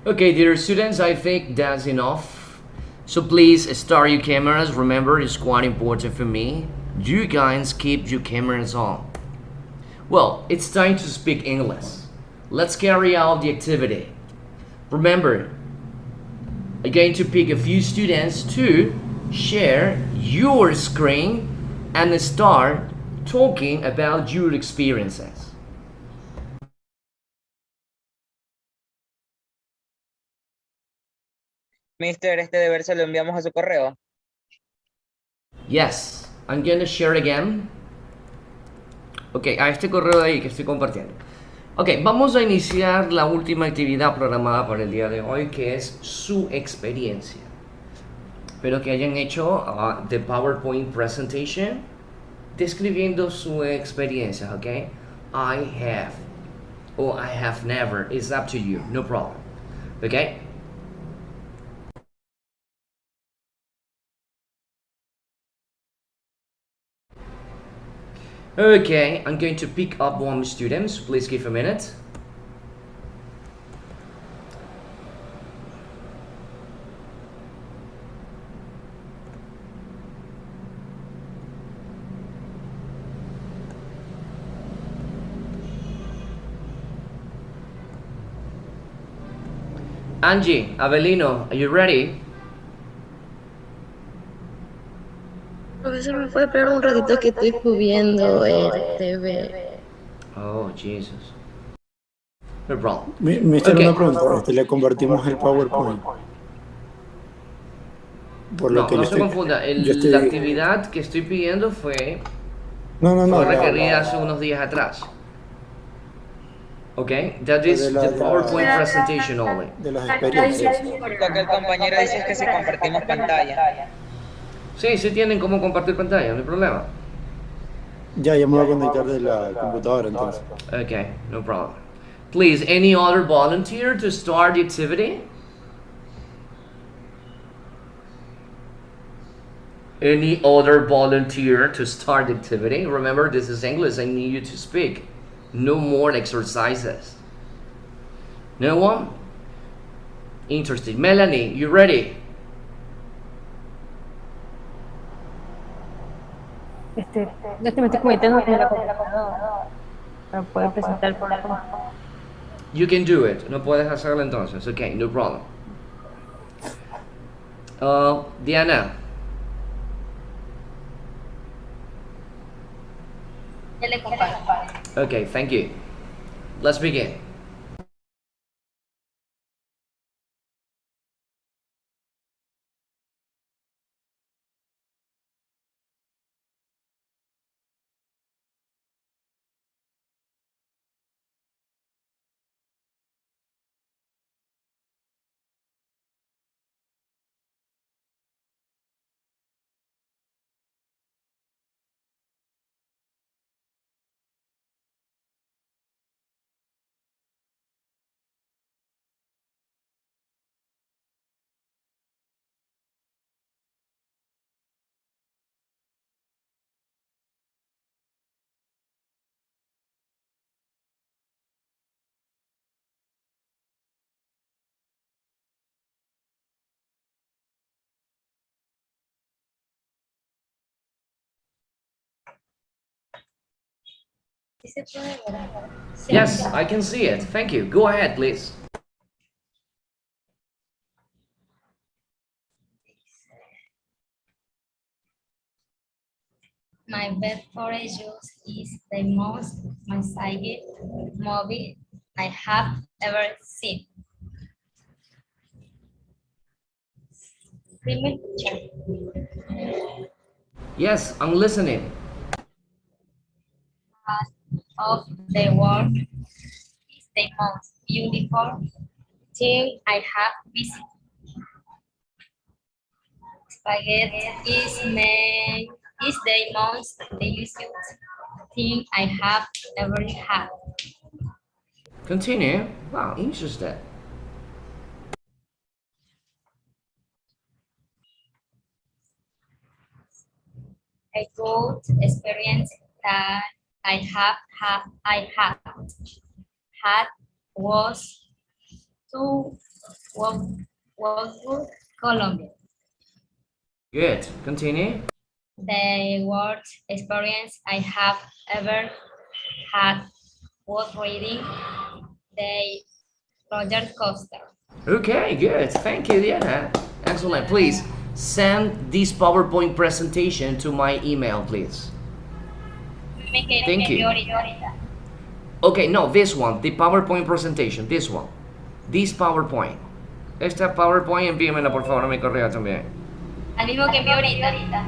Okay, dear students, I think that's enough. So please start your cameras. Remember, it's quite important for me. You guys keep your cameras on. Well, it's time to speak English. Let's carry out the activity. Remember, I'm going to pick a few students to share your screen and start talking about your experiences. Mister, este deber se lo enviamos a su correo. Yes, I'm going to share again. Ok, a este correo de ahí que estoy compartiendo. Ok, vamos a iniciar la última actividad programada para el día de hoy, que es su experiencia. Espero que hayan hecho the PowerPoint presentation describiendo su experiencia, ok? I have or I have never, it's up to you, no problem. Ok? Okay, I'm going to pick up one student, so please give a minute. Angie, Avelino, are you ready? Profesor, ¿me puede esperar un ratito que estoy subiendo el TV? Oh, Jesus. No problem. Mister, Okay. una pregunta. Le convertimos el PowerPoint. Por lo No, que no yo se estoy, confunda. yo estoy... La actividad que estoy pidiendo fue No, requerida hace unos días atrás. Okay, that is the PowerPoint presentation only. de las experiencias. Lo que el compañero dice es que si compartimos pantalla. Sí, sí tienen cómo compartir pantalla, no hay problema. Ya me voy a conectar de la computadora entonces. Okay, no problem. Please, any other volunteer to start the activity? Any other volunteer to start the activity? Remember, this is English. I need you to speak. No more exercises. No one? Interesting. Melanie, you ready? Me estoy conectando con la computadora para poder presentar el programa. You can do it. No puedes hacerlo entonces. Okay, no problem. Diana. Ya le comparto. Okay, thank you. Let's begin. ¿Sí se puede ver? Yes, I can see it. Thank you. Go ahead, please. My bed for issues is the most exciting movie I have ever seen. Primer picture. Yes, I'm listening. Part of the world is the most beautiful thing I have visited. Spaghetti is the most delicious thing I have ever had. Continue. Wow, interesting. A good experience that I have had was to Wolfsburg, Colombia. Good. Continue. The worst experience I have ever had was reading the roller coaster. Okay, good. Thank you, Diana. Excellent. Please send this PowerPoint presentation to my email, please. Thank you. Okay, no, this one, the PowerPoint presentation, this one. This PowerPoint. Esta PowerPoint envíamela por favor a mi correo también. Al mismo que envió ahorita.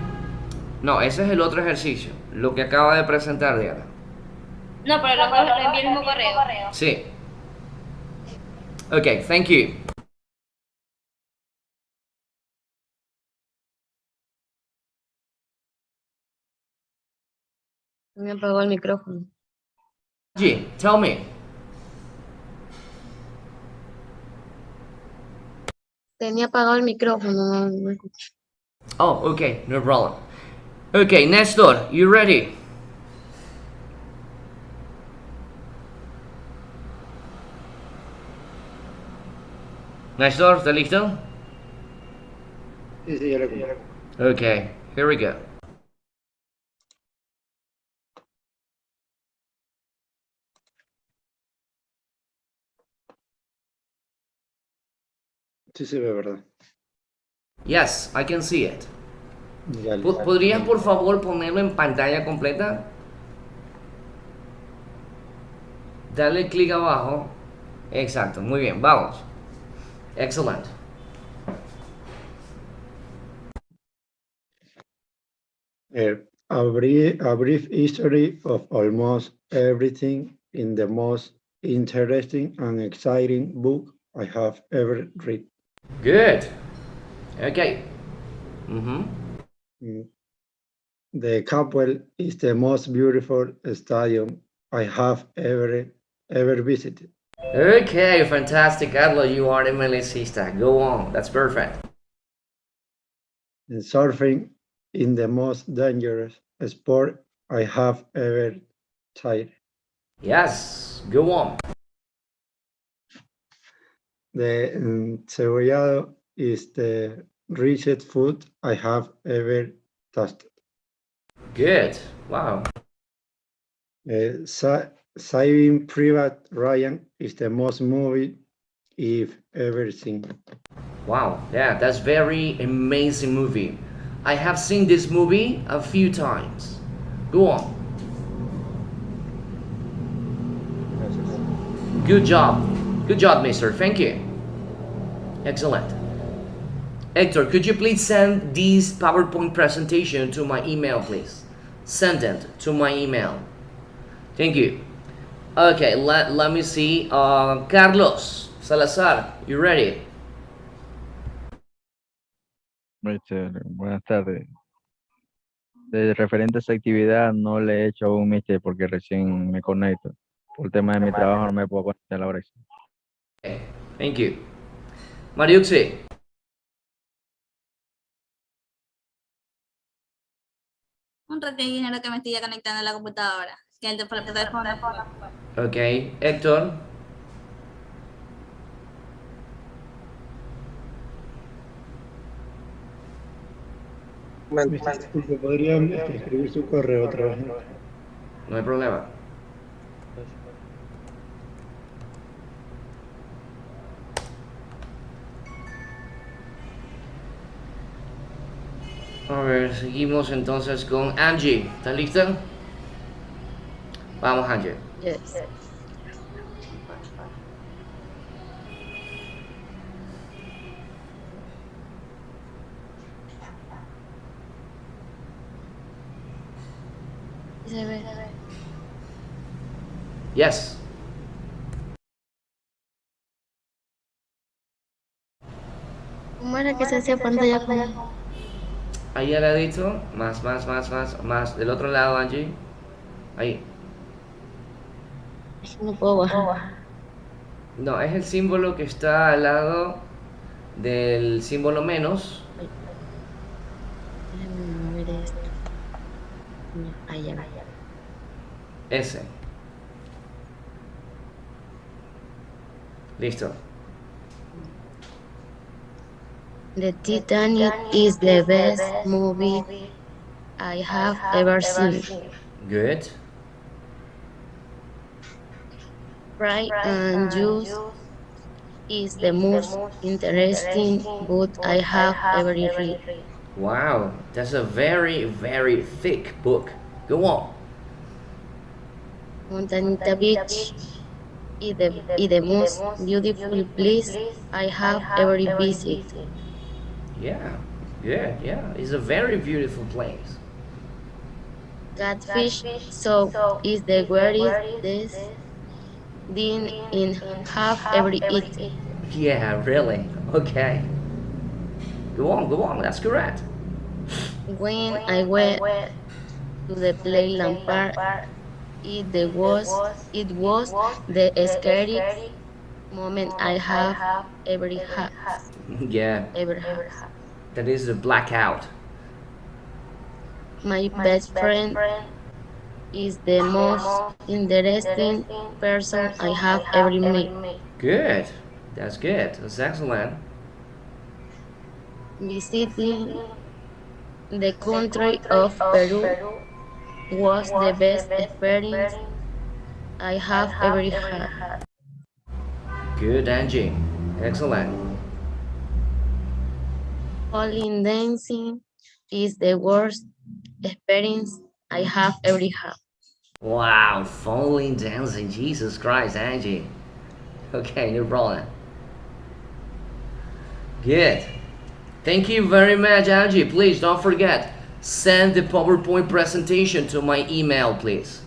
No, ese es el otro ejercicio, lo que acaba de presentar Diana. No, pero lo envié el mismo correo. Sí. Okay, thank you. Me apagó el micrófono. G, tell me. Tenía apagado el micrófono, no escucho. Oh, okay, no problem. Okay, Nestor, you ready? Nestor, ¿está listo? Sí, sí, ya lo escucho. Okay, here we go. Sí se ve, ¿verdad? Yes, I can see it. Ya, listo. ¿Podrías por favor ponerlo en pantalla completa? Dale clic abajo. Exacto, muy bien, vamos. Excellent. A brief history of almost everything in the most interesting and exciting book I have ever read. Good. Okay. Mm-hmm. The Capwell is the most beautiful stadium I have ever visited. Okay, fantastic, Carlos. You are the melicista. Go on. That's perfect. And surfing in the most dangerous sport I have ever tried. Yes, go on. The cebollado is the richest food I have ever tasted. Good. Wow. Saving Private Ryan is the most movie I've ever seen. Wow. Yeah, that's very amazing movie. I have seen this movie a few times. Go on. Good job. Good job, mister. Thank you. Excellent. Hector, could you please send this PowerPoint presentation to my email, please? Send it to my email. Thank you. Okay, let me see. Carlos Salazar, you ready? Buenas tardes. De referente a esa actividad no le he hecho aún, mister, porque recién me conecto. Por el tema de mi trabajo no me puedo conectar a la hora. Okay, thank you. Mariuxi. Un rato de dinero que me estoy ya conectando a la computadora. Que el teléfono. Okay, Héctor. Disculpe, ¿podrían escribir su correo otra vez? No hay problema. A ver, seguimos entonces con Angie. ¿Estás lista? Vamos, Angie. Yes. Se ve. Yes. ¿Cómo era que se hacía pantalla con...? Ahí al ladito. Más. Del otro lado, Angie. Ahí. No puedo bajar. No, es el símbolo que está al lado del símbolo menos. Déjame mover esto. No, allá. Ese. Listo. The Titanic is the best movie I have ever seen. Good. Pride and Juice is the most interesting book I have ever read. Wow, that's a very, very thick book. Go on. Montanita Beach is the most beautiful place I have ever visited. Yeah, good, yeah. It's a very beautiful place. Catfish soup is the greatest thing in have ever eaten. Yeah, really. Okay. Go on, that's correct. When I went to the playland park, it was the scariest moment I have ever had. Yeah, that is a blackout. My best friend is the most interesting person I have ever met. Good. That's good. That's excellent. Visiting the country of Peru was the best experience I have ever had. Good, Angie. Excellent. Falling dancing is the worst experience I have ever had. Wow, falling dancing. Jesus Christ, Angie. Okay, no problem. Good. Thank you very much, Angie. Please don't forget, send the PowerPoint presentation to my email, please.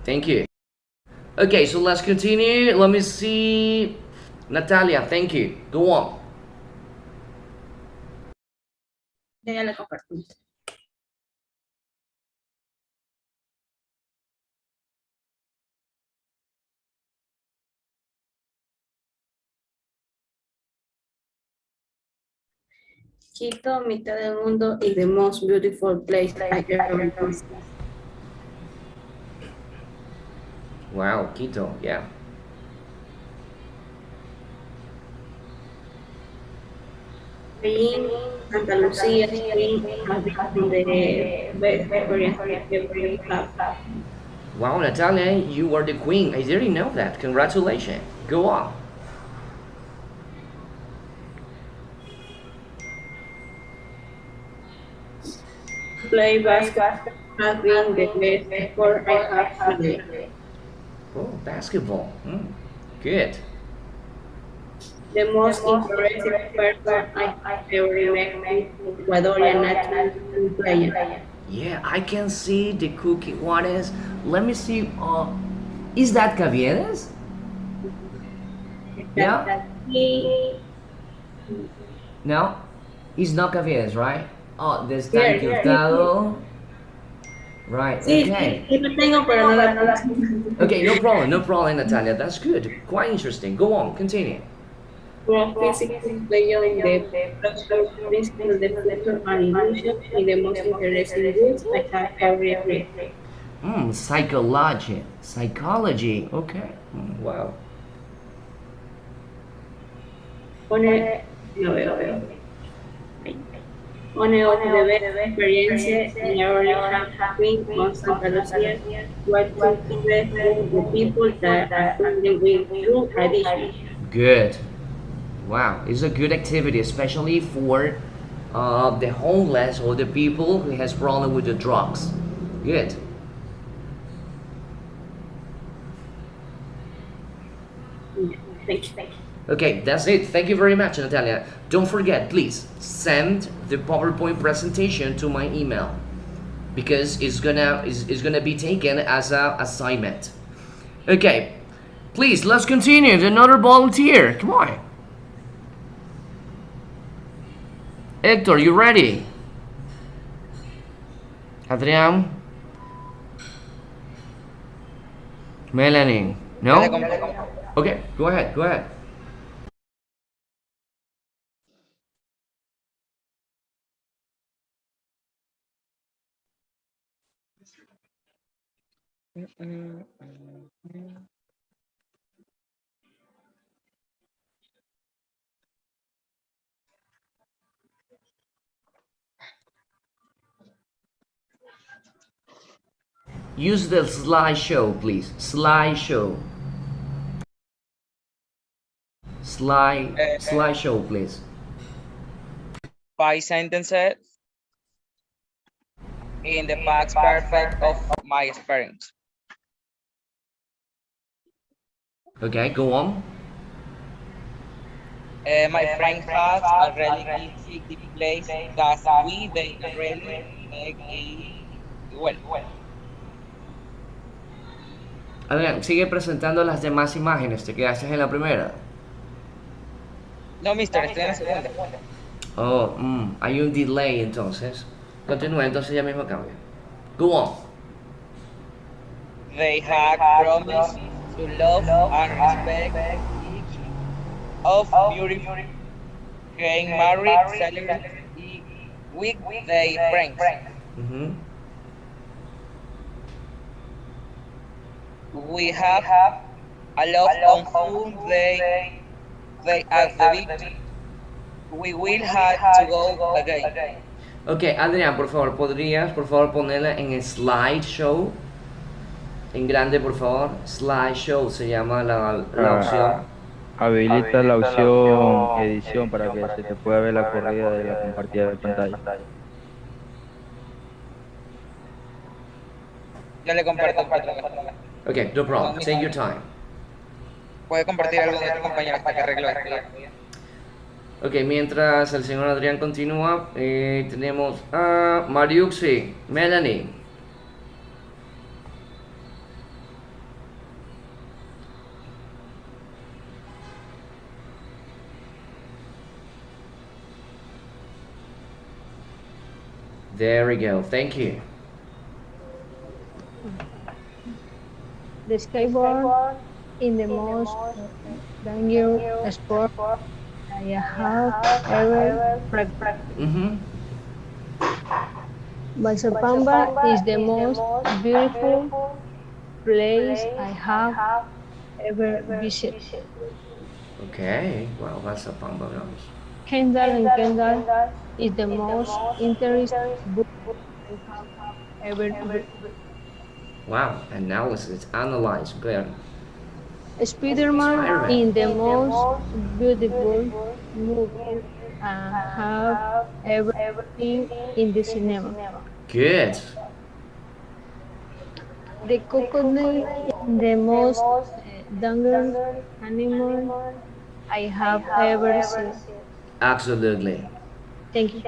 Thank you. Okay, so let's continue. Let me see. Natalia, thank you. Go on. Ya la compartí. Quito, mitad del mundo, is the most beautiful place I ever visited. Wow, Quito, yeah. Spain, Santa Lucia, Spain, has become the best experience I ever had. Wow, Natalia, you are the queen. I didn't know that. Congratulations. Go on. Play basketball has been the best sport I have played. Oh, basketball. Good. The most interesting person I have ever met is Ecuadorian national player. Yeah, I can see the cookie. What is? Let me see. Is that Cavieres? Yeah? No? It's not Cavieres, right? Oh, the está equivocado. Right, okay. Sí, lo tengo, pero no la Okay, no problem, Natalia. That's good. Quite interesting. Go on, continue. From physics beyond the practical principles, the future and illusion in the most interesting books I have ever read. Psychology. Okay. Wow. Pone, no veo. One of the best experiences I already have been on Santa Lucia was to connect with the people that are friendly with true tradition. Good. Wow, it's a good activity, especially for the homeless or the people who has problem with the drugs. Good. Yeah, thank you. Okay, that's it. Thank you very much, Natalia. Don't forget, please send the PowerPoint presentation to my email because it's gonna be taken as a assignment. Okay, please let's continue. Another volunteer. Come on, Hector, you ready? Adrian, Melanie, Ya le no? comparto. Okay, go ahead. Go ahead. Use the slideshow, please. Slideshow. Slideshow, please. 5 sentences in the past perfect of my experience. Okay, go on. My friend has a really easy the place that they really make it well. Adrián, sigue presentando las demás imágenes. Te quedaste en la primera. No, mister, estoy en la segunda. Oh, hay un delay entonces. Continúa, entonces ya mismo cambia. Go on. They had promised to love and respect each of beautiful getting married, celebrate with their friends. Mhm. We have a lot on whom they at the beach. We will have to go again. Ok, Adrián, por favor, ¿podrías, por favor, ponerla en slideshow? En grande, por favor. Slideshow se llama la opción. Habilita la opción edición para que se te pueda ver la corrida de la compartida de pantalla. Yo le comparto otra vez. Ok, no problem. Take your time. Puede compartir algo de otro compañero hasta que arregle esto. Ok, mientras el señor Adrián continúa, tenemos a Mariuxi, Melanie. There we go. Thank you. The skateboard is the most dangerous sport I have ever practiced. Mhm. Balsapamba is the most beautiful place I have ever visited. Okay. Wow, that's a pamba, vamos. Kendall and Kendall is the most interesting book I have ever read. Wow, analysis, analyze, good. Spider-Man Spider-Man. is the most beautiful movie I have ever seen in the cinema. Good. The crocodile is the most dangerous animal I have ever seen. Absolutely. Thank you.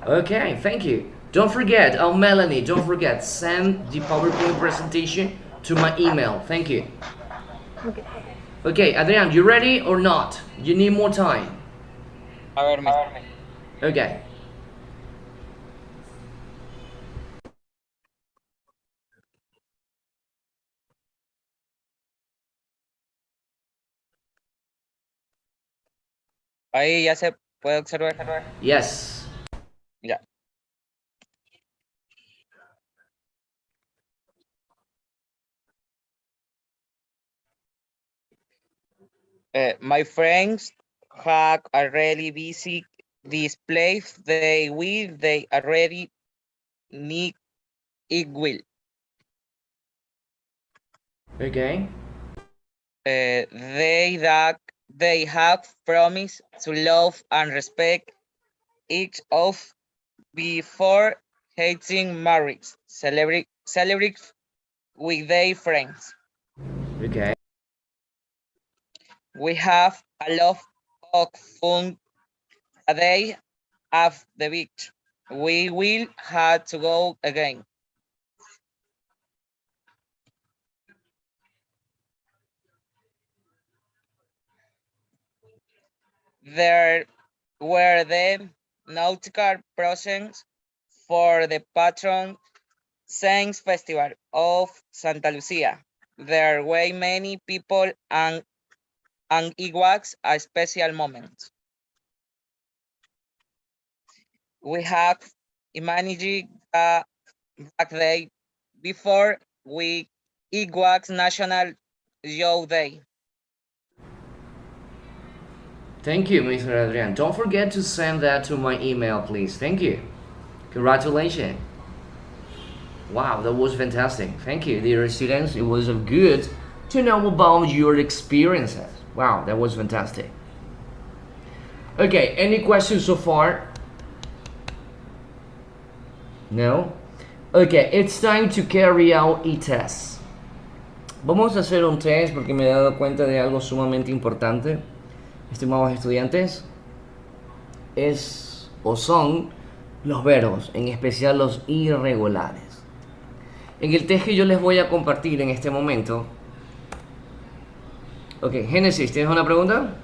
Okay, thank you. Don't forget, oh Melanie, don't forget, send the PowerPoint presentation to my email. Thank you. Okay. Okay, Adrian, you ready or not? You need more time. A ver, mister. Okay. Ahí ya se puede observar. Yes. Ya. My friends had a really busy display they already need it will. Okay. They have promised to love and respect each of before hating Maurice. Celebrate with their friends. Okay. We have a lot of fun a day at the beach. We will have to go again. There were the nautical processions for the patron saints festival of Santa Lucia. There were many people and it was a special moment. We have managed back day before it was National Youth Day. Thank you, Mr. Adrian. Don't forget to send that to my email, please. Thank you. Congratulations. Wow, that was fantastic. Thank you, dear students. It was good to know about your experiences. Wow, that was fantastic. Okay, any questions so far? No? Okay, it's time to carry out a test. Vamos a hacer un test porque me he dado cuenta de algo sumamente importante, estimados estudiantes. Es o son los verbos, en especial los irregulares. En el test que yo les voy a compartir en este momento. Ok, Génesis, ¿tienes una pregunta?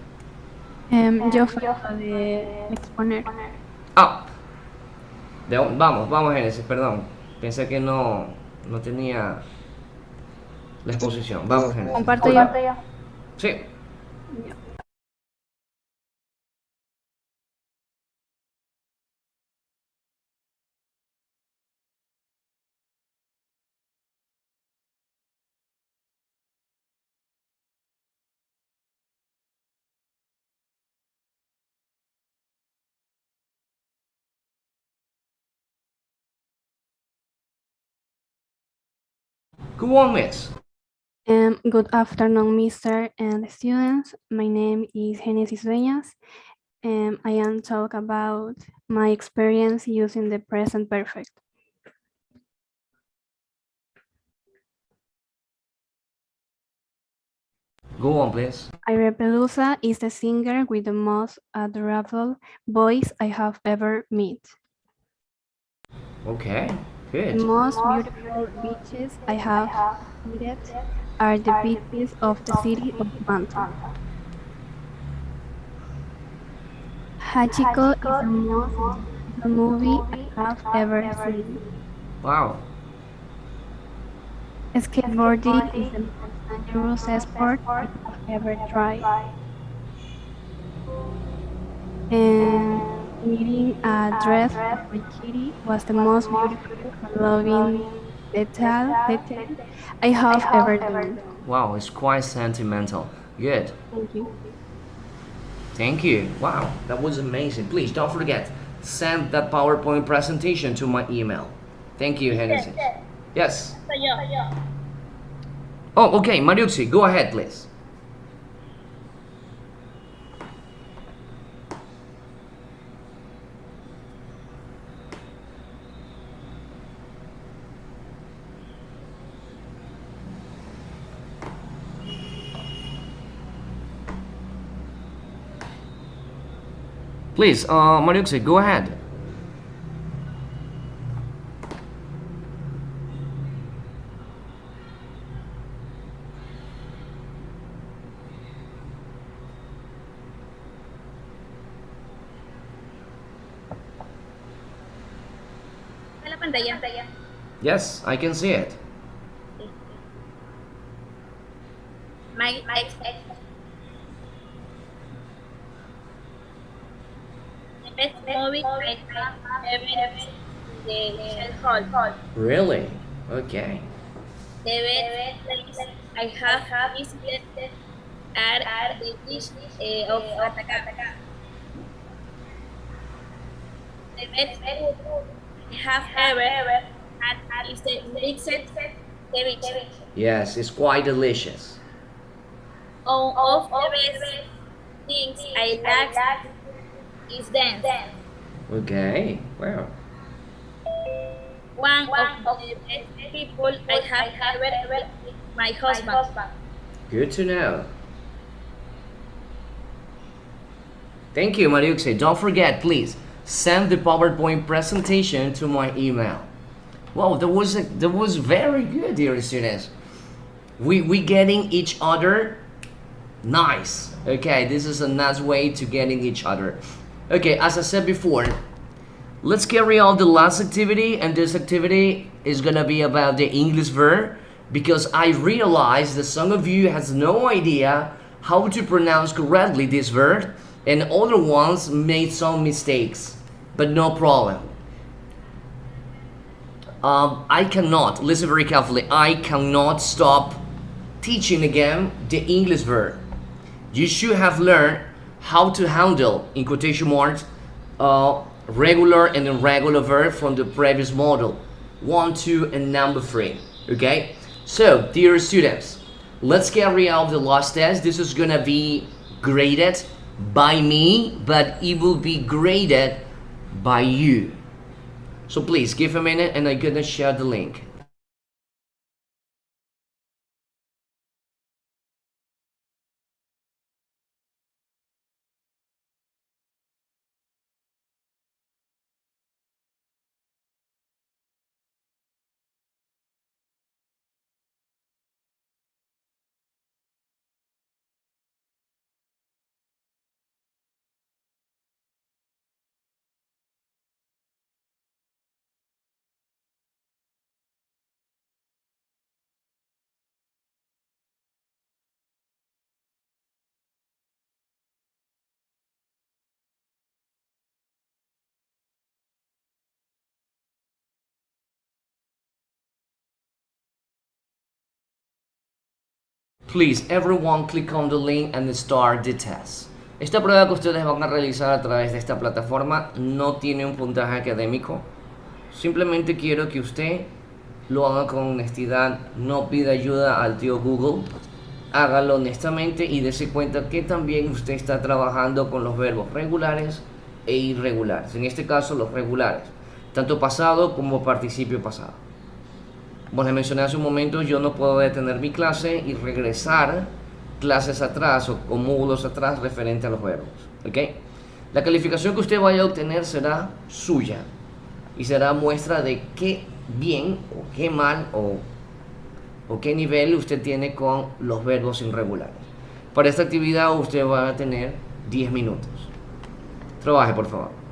Yo falta de exponer. Ah, vamos Génesis, perdón. Pensé que no tenía la exposición. Vamos Génesis. Comparto yo. Sí. Go on, miss. Good afternoon, Mr. and students. My name is Genesis Beñas. I am talk about my experience using the present perfect. Go on, please. Ira Pelusa is the singer with the most adorable voice I have ever met. Okay, The good. most beautiful beaches I have visited are the beaches of the city of Mountain. Hachiko is the most beautiful movie I have ever seen. Wow. Skateboarding is the most dangerous sport I have ever tried. And meeting a dress of a kitty was the most beautiful, loving detail I have ever done. Wow, it's quite sentimental. Good. Thank you. Thank you. Wow, that was amazing. Please don't forget, send that PowerPoint presentation to my email. Thank you, Genesis. Yes. Soy yo. Oh, okay, Mariuxi, go ahead, please. Please, Mariuxi, go ahead. En la pantalla. Yes, I can see it. My ex. The best movie I have ever seen. The Hall. Really? Okay. The best place I have visited are the beach of Atacama. The best food I have ever had is the mixed ceviche. Yes, it's quite delicious. One of the best things I like is dance. Okay, well, One of the best people I have ever met is my husband. good to know. Thank you, Mariuxe. Don't forget, please, send the PowerPoint presentation to my email. Wow, that was very good, dear students. We getting each other nice. Okay, this is a nice way to getting each other. Okay, as I said before, let's carry on the last activity, and this activity is gonna be about the English verb because I realize that some of you has no idea how to pronounce correctly this verb, and other ones made some mistakes, but no problem. I cannot, listen very carefully, I cannot stop teaching again the English verb. You should have learned how to handle, in quotation marks, regular and irregular verb from the previous model 1, 2, and number 3. Okay, so dear students, let's carry out the last test. This is gonna be graded by me, but it will be graded by you. So please give a minute and I'm gonna share the link. Please, everyone click on the link and start the test. Esta prueba que ustedes van a realizar a través de esta plataforma no tiene un puntaje académico. Simplemente quiero que usted lo haga con honestidad, no pida ayuda al tío Google. Hágalo honestamente y dése cuenta que también usted está trabajando con los verbos regulares e irregulares. En este caso, los regulares, tanto pasado como participio pasado. Como les mencioné hace un momento, yo no puedo detener mi clase y regresar clases atrás o con módulos atrás referente a los verbos. ¿Ok? La calificación que usted vaya a obtener será suya y será muestra de qué bien o qué mal o qué nivel usted tiene con los verbos irregulares. Para esta actividad usted va a tener 10 minutos. Trabaje, por favor.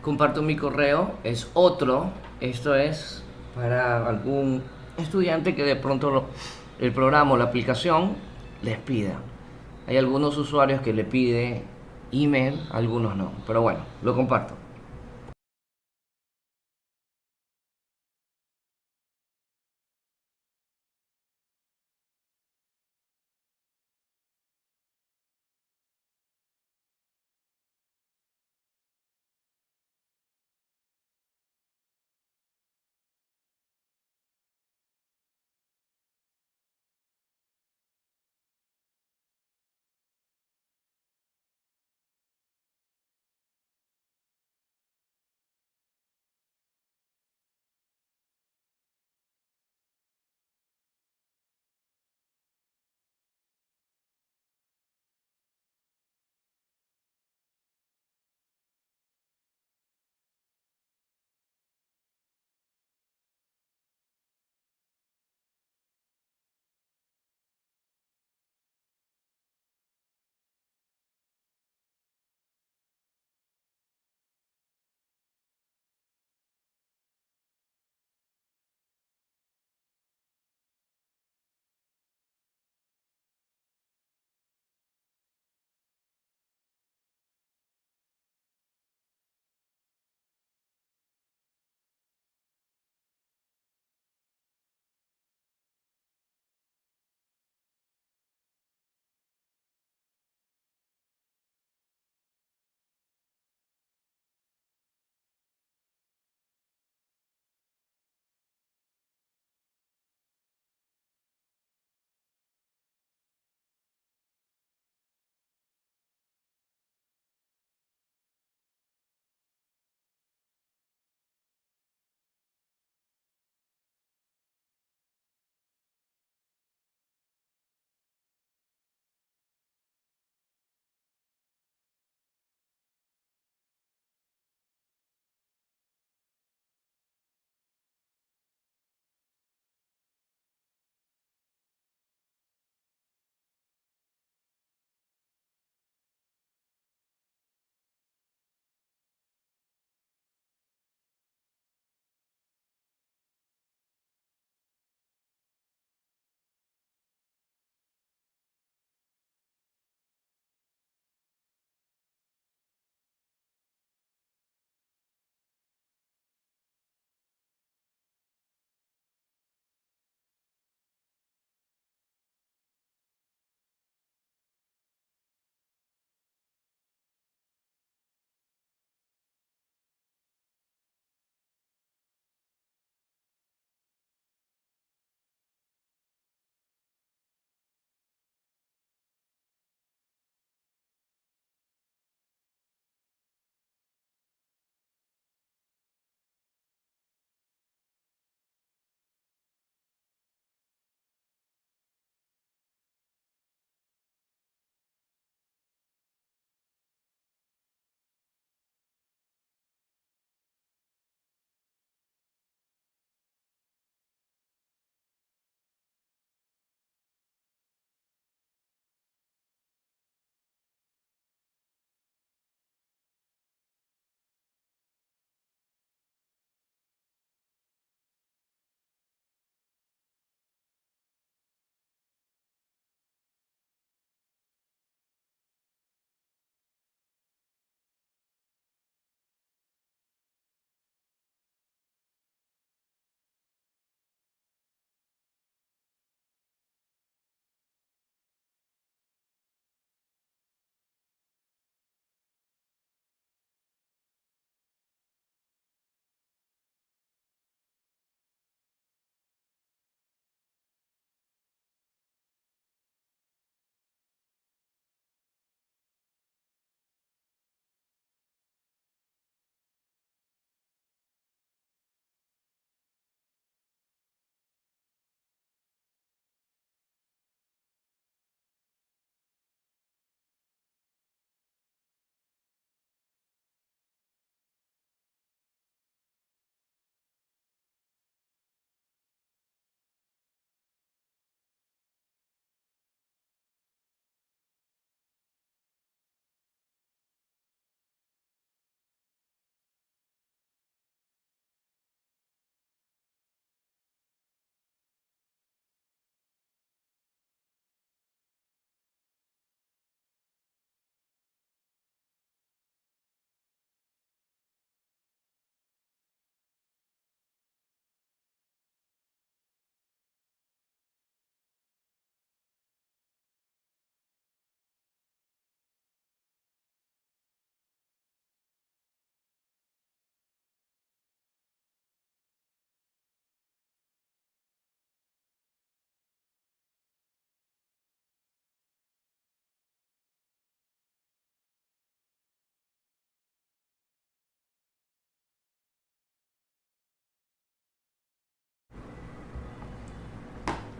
comparto mi correo, es otro. Esto es para algún estudiante que de pronto el programa o la aplicación les pida. Hay algunos usuarios que le pide email, algunos no. Pero bueno, lo comparto.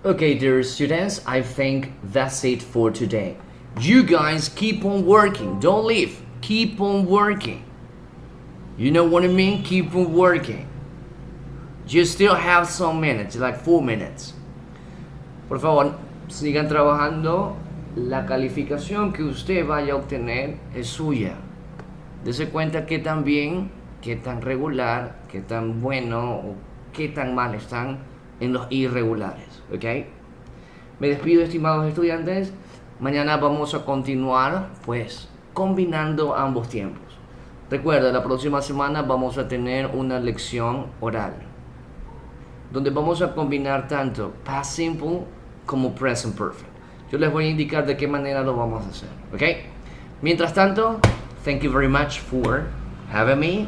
Okay, dear students, I think that's it for today. You guys keep on working. Don't leave. Keep on working. You know what I mean? Keep on working. You still have some minutes, like 4 minutes. Por favor, sigan trabajando. La calificación que usted vaya a obtener es suya. Dese cuenta que tan bien, que tan regular, que tan bueno o qué tan mal están en los irregulares, ¿ok? Me despido, estimados estudiantes. Mañana vamos a continuar, pues, combinando ambos tiempos. Recuerda, la próxima semana vamos a tener una lección oral, donde vamos a combinar tanto past simple como present perfect. Yo les voy a indicar de qué manera lo vamos a hacer, ¿ok? Mientras tanto, thank you very much for having me,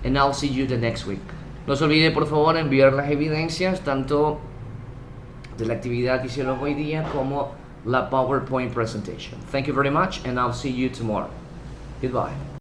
and I'll see you the next week. No se olvide, por favor, enviar las evidencias, tanto de la actividad que hicieron hoy día como la PowerPoint presentation. Thank you very much, and I'll see you tomorrow. Goodbye.